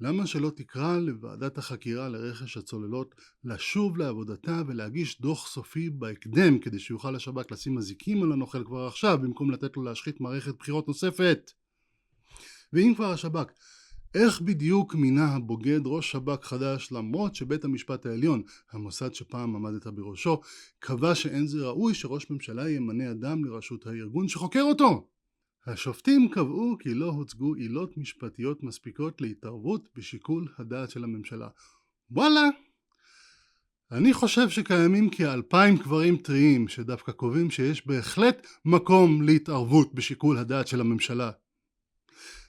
למה שלא תקרא לוועדת החקירה לרכש הצוללות לשוב לעבודתה ולהגיש דוח סופי בהקדם כדי שיוכל השב"כ לשים אזיקים על הנוכל כבר עכשיו במקום לתת לו להשחית מערכת בחירות נוספת? ואם כבר השב"כ, איך בדיוק מינה הבוגד ראש שב"כ חדש למרות שבית המשפט העליון, המוסד שפעם עמדת בראשו, קבע שאין זה ראוי שראש ממשלה ימנה אדם לראשות הארגון שחוקר אותו? השופטים קבעו כי לא הוצגו עילות משפטיות מספיקות להתערבות בשיקול הדעת של הממשלה. וואלה, אני חושב שקיימים כ2,000 קברים טריים שדווקא קובעים שיש בהחלט מקום להתערבות בשיקול הדעת של הממשלה.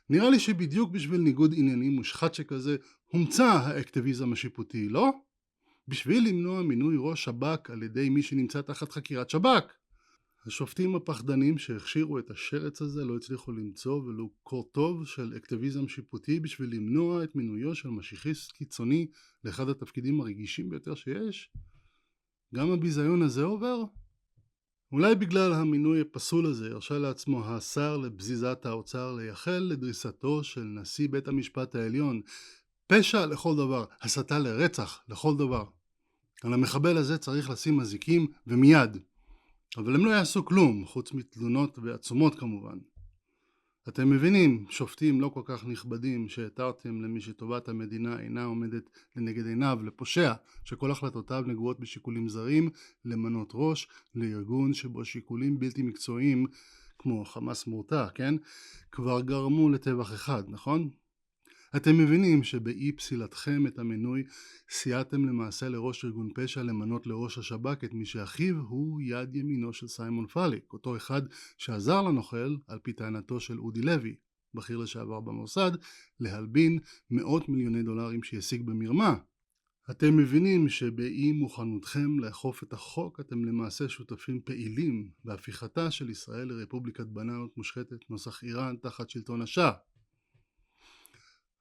נראה לי שבדיוק בשביל ניגוד עניינים מושחת שכזה הומצא האקטיביזם השיפוטי, לא? בשביל למנוע מינוי ראש שב"כ על ידי מי שנמצא תחת חקירת שב"כ. השופטים הפחדנים שהכשירו את השרץ הזה לא הצליחו למצוא ולו קור טוב של אקטיביזם שיפוטי בשביל למנוע את מינויו של משיחיסט קיצוני לאחד התפקידים הרגישים ביותר שיש. גם הביזיון הזה עובר? אולי בגלל המינוי הפסול הזה הרשה לעצמו השר לבזיזת האוצר לייחל לדריסתו של נשיא בית המשפט העליון. פשע לכל דבר, הסתה לרצח לכל דבר. על המחבל הזה צריך לשים אזיקים ומיד. אבל הם לא יעשו כלום, חוץ מתלונות ועצומות כמובן. אתם מבינים, שופטים לא כל כך נכבדים שהתרתם למי שטובת המדינה אינה עומדת לנגד עיניו, לפושע שכל החלטותיו נגועות בשיקולים זרים, למנות ראש לארגון שבו שיקולים בלתי מקצועיים כמו חמאס מורתע, כן? כבר גרמו לטבח אחד, נכון? אתם מבינים שבאי פסילתכם את המינוי סייעתם למעשה לראש ארגון פשע למנות לראש השב"כ את מי שאחיו הוא יד ימינו של סיימון פאליק, אותו אחד שעזר לנוכל על פי טענתו של אודי לוי, בכיר לשעבר במוסד, להלבין מאות מיליוני דולרים שהשיג במרמה. אתם מבינים שבאי מוכנותכם לאכוף את החוק אתם למעשה שותפים פעילים בהפיכתה של ישראל לרפובליקת בננות מושחתת נוסח איראן תחת שלטון השאה.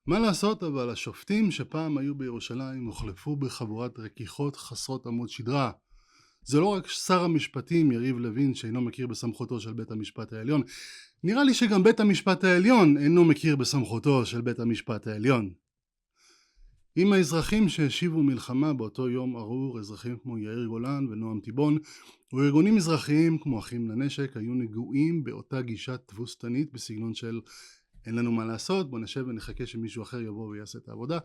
מה לעשות, אבל השופטים שפעם היו בירושלים הוחלפו בחבורת רכיכות חסרות עמוד שדרה. זה לא רק שר המשפטים יריב לוין שאינו מכיר בסמכותו של בית המשפט העליון, נראה לי שגם בית המשפט העליון אינו מכיר בסמכותו של בית המשפט העליון. אם האזרחים שהשיבו מלחמה באותו יום ארור, אזרחים כמו יאיר גולן ונועם תיבון, וארגונים אזרחיים כמו אחים לנשק היו נגועים באותה גישה תבוסתנית בסגנון של אין לנו מה לעשות, בוא נשב ונחכה שמישהו אחר יבוא ויעשה את העבודה.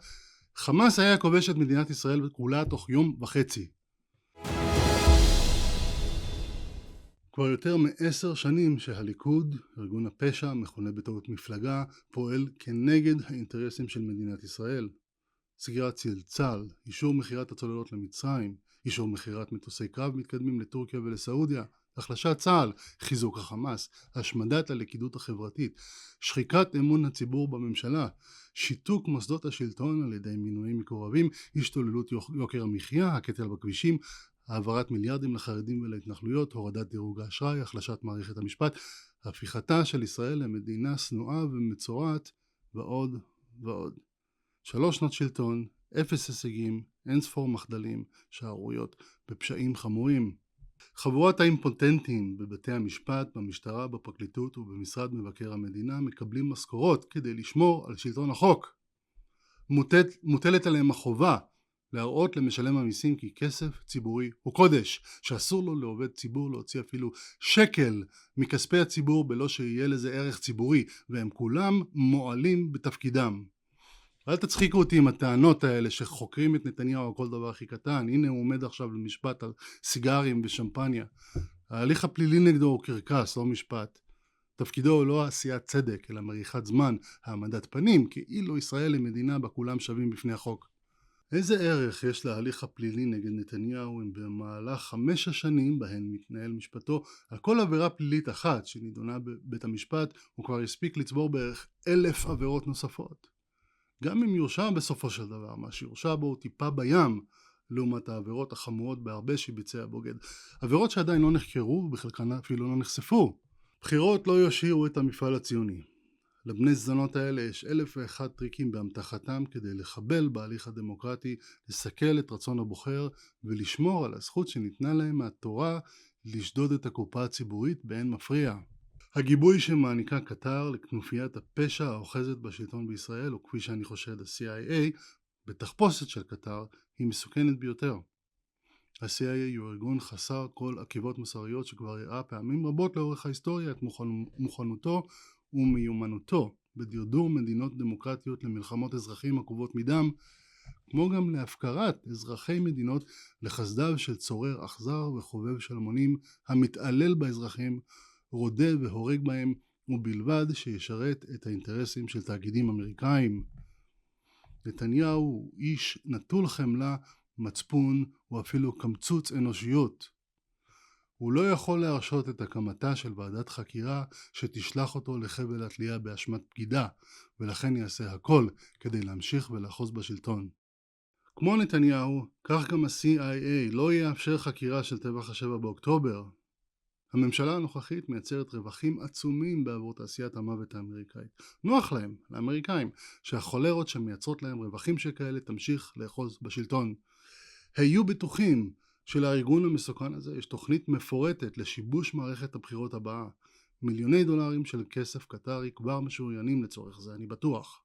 חמאס היה כובש את מדינת ישראל כולה תוך יום וחצי. כבר יותר מ10 שנים שהליכוד, ארגון הפשע, מכונה בטעות מפלגה, פועל כנגד האינטרסים של מדינת ישראל. סגירת צלצל, אישור מחירת הצוללות למצרים, אישור מחירת מטוסי קרב מתקדמים לטורקיה ולסעודיה, החלשת צה"ל, חיזוק החמאס, השמדת הלכידות החברתית, שחיקת אמון הציבור בממשלה, שיתוק מוסדות השלטון על ידי מינויים מקורבים, השתוללות יוקר המחיה, הקטל בכבישים, העברת מיליארדים לחרדים ולהתנחלויות, הורדת דירוג האשראי, החלשת מערכת המשפט, הפיכתה של ישראל למדינה שנואה ומצורעת, ועוד ועוד. 3 שנות שלטון, 0 הישגים, אין ספור מחדלים, שערוריות בפשעים חמורים. חבורת האימפוטנטים בבתי המשפט, במשטרה, בפרקליטות ובמשרד מבקר המדינה מקבלים משכורות כדי לשמור על שלטון החוק. מוטלת עליהם החובה להראות למשלם המיסים כי כסף ציבורי הוא קודש, שאסור לו לעובד ציבור להוציא אפילו שקל מכספי הציבור בלא שיהיה לזה ערך ציבורי, והם כולם מועלים בתפקידם. אל תצחיקו אותי עם הטענות האלה שחוקרים את נתניהו על כל דבר הכי קטן. הנה הוא עומד עכשיו למשפט על סיגרים ושמפניה. ההליך הפלילי נגדו הוא קרקס, לא משפט. תפקידו הוא לא עשיית צדק, אלא מריחת זמן, העמדת פנים, כאילו ישראל היא מדינה בה כולם שווים בפני החוק. איזה ערך יש להליך הפלילי נגד נתניהו אם במהלך 5 השנים בהן מתנהל משפטו על כל עבירה פלילית אחת שנידונה בבית המשפט, הוא כבר הספיק לצבור בערך 1,000 עבירות נוספות. גם אם יורשע בסופו של דבר, מה שיורשע בו הוא טיפה בים לעומת העבירות החמורות בהרבה שביצע בוגד. עבירות שעדיין לא נחקרו ובחלקן אפילו לא נחשפו. בחירות לא יושיעו את המפעל הציוני. לבני זונות האלה יש 1,001 טריקים באמתחתם כדי לחבל בהליך הדמוקרטי, לסכל את רצון הבוחר ולשמור על הזכות שניתנה להם מהתורה לשדוד את הקופה הציבורית באין מפריע. הגיבוי שמעניקה קטר לכנופיית הפשע האוחזת בשלטון בישראל, או כפי שאני חושד ה-CIA, בתחפושת של קטר, היא מסוכנת ביותר. ה-CIA הוא ארגון חסר כל עקיבות מוסריות שכבר הראה פעמים רבות לאורך ההיסטוריה את מוכנותו ומיומנותו בדרדור מדינות דמוקרטיות למלחמות אזרחים עקובות מדם, כמו גם להפקרת אזרחי מדינות לחסדיו של צורר אכזר וחובב שלמונים המתעלל באזרחים, רודה והורג בהם, ובלבד שישרת את האינטרסים של תאגידים אמריקאים. נתניהו הוא איש נטול חמלה, מצפון ואפילו קמצוץ אנושיות. הוא לא יכול להרשות את הקמתה של ועדת חקירה שתשלח אותו לחבל התלייה באשמת בגידה, ולכן יעשה הכל כדי להמשיך ולאחוז בשלטון. כמו נתניהו, כך גם ה-CIA לא יאפשר חקירה של טבח ה-7 באוקטובר. הממשלה הנוכחית מייצרת רווחים עצומים בעבור תעשיית המוות האמריקאית. נוח להם, לאמריקאים, שהחולרות שמייצרות להם רווחים שכאלה תמשיך לאחוז בשלטון. היו בטוחים שלארגון המסוכן הזה יש תוכנית מפורטת לשיבוש מערכת הבחירות הבאה. מיליוני דולרים של כסף קטרי כבר משוריינים לצורך זה, אני בטוח.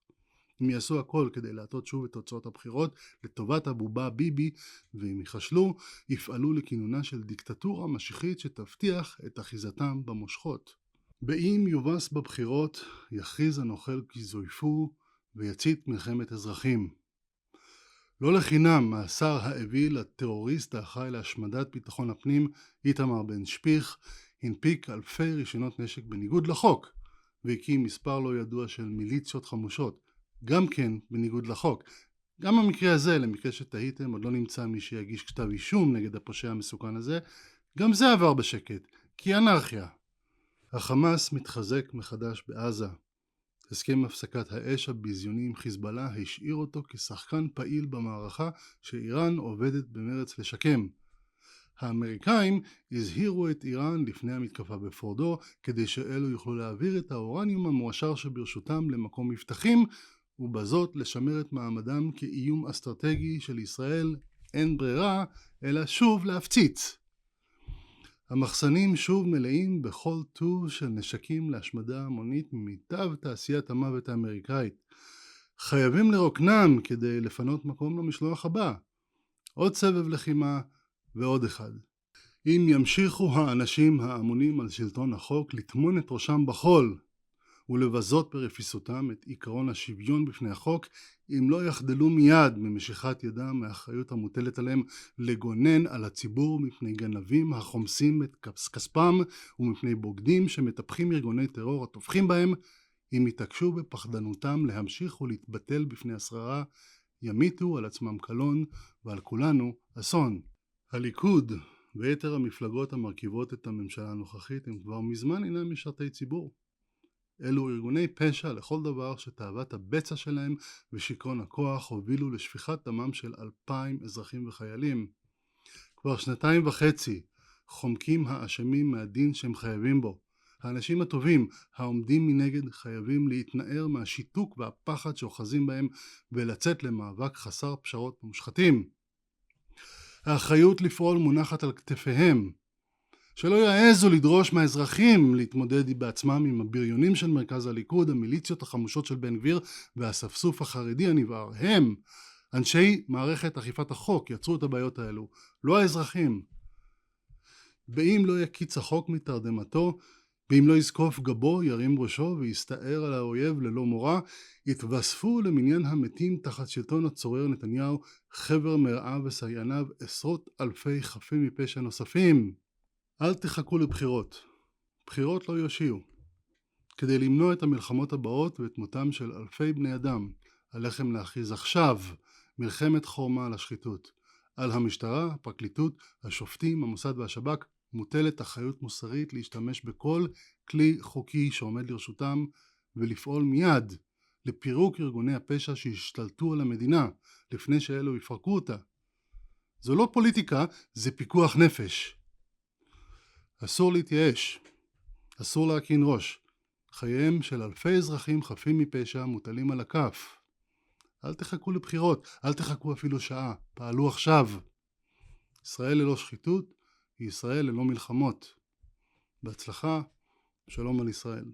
הם יעשו הכל כדי להטות שוב את תוצאות הבחירות לטובת הבובה ביבי, ואם יחשלו, יפעלו לכינונה של דיקטטורה משיחית שתבטיח את אחיזתם במושכות. באם יובס בבחירות, יכריז הנוכל כי זויפו ויצית מלחמת אזרחים. לא לחינם השר האוויל הטרוריסט האחראי להשמדת ביטחון הפנים, איתמר בן שפיך, הנפיק אלפי רישיונות נשק בניגוד לחוק, והקים מספר לא ידוע של מיליציות חמושות, גם כן בניגוד לחוק. גם המקרה הזה, למקרה שתהיתם, עוד לא נמצא מי שיגיש כתב אישום נגד הפושע המסוכן הזה, גם זה עבר בשקט, כי אנרכיה. החמאס מתחזק מחדש בעזה. הסכם הפסקת האש הביזיוני עם חיזבאללה השאיר אותו כשחקן פעיל במערכה שאיראן עובדת במרץ לשקם. האמריקאים הזהירו את איראן לפני המתקפה בפורדו כדי שאלו יוכלו להעביר את האורניום המועשר שברשותם למקום מבטחים ובזאת לשמר את מעמדם כאיום אסטרטגי של ישראל. אין ברירה אלא שוב להפציץ. המחסנים שוב מלאים בכל טוב של נשקים להשמדה המונית ממיטב תעשיית המוות האמריקאית. חייבים לרוקנם כדי לפנות מקום למשלוח הבא. עוד סבב לחימה ועוד אחד. אם ימשיכו האנשים האמונים על שלטון החוק לטמון את ראשם בחול ולבזות ברפיסותם את עקרון השוויון בפני החוק, אם לא יחדלו מיד ממשיכת ידם מאחריות המוטלת עליהם לגונן על הציבור מפני גנבים החומסים את כספם ומפני בוגדים שמטפחים ארגוני טרור הטובחים בהם, אם יתעקשו בפחדנותם להמשיך ולהתבטל בפני השררה, ימיתו על עצמם קלון ועל כולנו אסון. הליכוד ויתר המפלגות המרכיבות את הממשלה הנוכחית הם כבר מזמן אינם משרתי ציבור. אלו ארגוני פשע לכל דבר שתאוות הבצע שלהם ושיכרון הכוח הובילו לשפיכת דמם של 2,000 אזרחים וחיילים. כבר 2.5 חומקים האשמים מהדין שהם חייבים בו. האנשים הטובים העומדים מנגד חייבים להתנער מהשיתוק והפחד שאוחזים בהם ולצאת למאבק חסר פשרות ומושחתים. האחריות לפעול מונחת על כתפיהם. שלא יעזו לדרוש מהאזרחים להתמודד בעצמם עם הבריונים של מרכז הליכוד, המיליציות החמושות של בן גביר והספסוף החרדי הנבער. הם, אנשי מערכת אכיפת החוק, יצרו את הבעיות האלו, לא האזרחים. באם לא יקיץ החוק מתרדמתו, באם לא יזקוף גבו, ירים ראשו ויסתער על האויב ללא מורא, יתווספו למניין המתים תחת שלטון הצורר נתניהו חבר מרעיו וסייעניו עשרות אלפי חפים מפשע נוספים. אל תחכו לבחירות. בחירות לא יושיעו. כדי למנוע את המלחמות הבאות ואת מותם של אלפי בני אדם, עליכם להכריז עכשיו מלחמת חורמה על השחיתות. על המשטרה, הפרקליטות, השופטים, המוסד והשב"כ מוטלת אחריות מוסרית להשתמש בכל כלי חוקי שעומד לרשותם ולפעול מיד לפירוק ארגוני הפשע שהשתלטו על המדינה לפני שאלו יפרקו אותה. זו לא פוליטיקה, זה פיקוח נפש. אסור להתייאש, אסור להרכין ראש. חייהם של אלפי אזרחים חפים מפשע מוטלים על הכף. אל תחכו לבחירות, אל תחכו אפילו שעה, פעלו עכשיו. ישראל ללא שחיתות היא ישראל ללא מלחמות. בהצלחה, שלום על ישראל.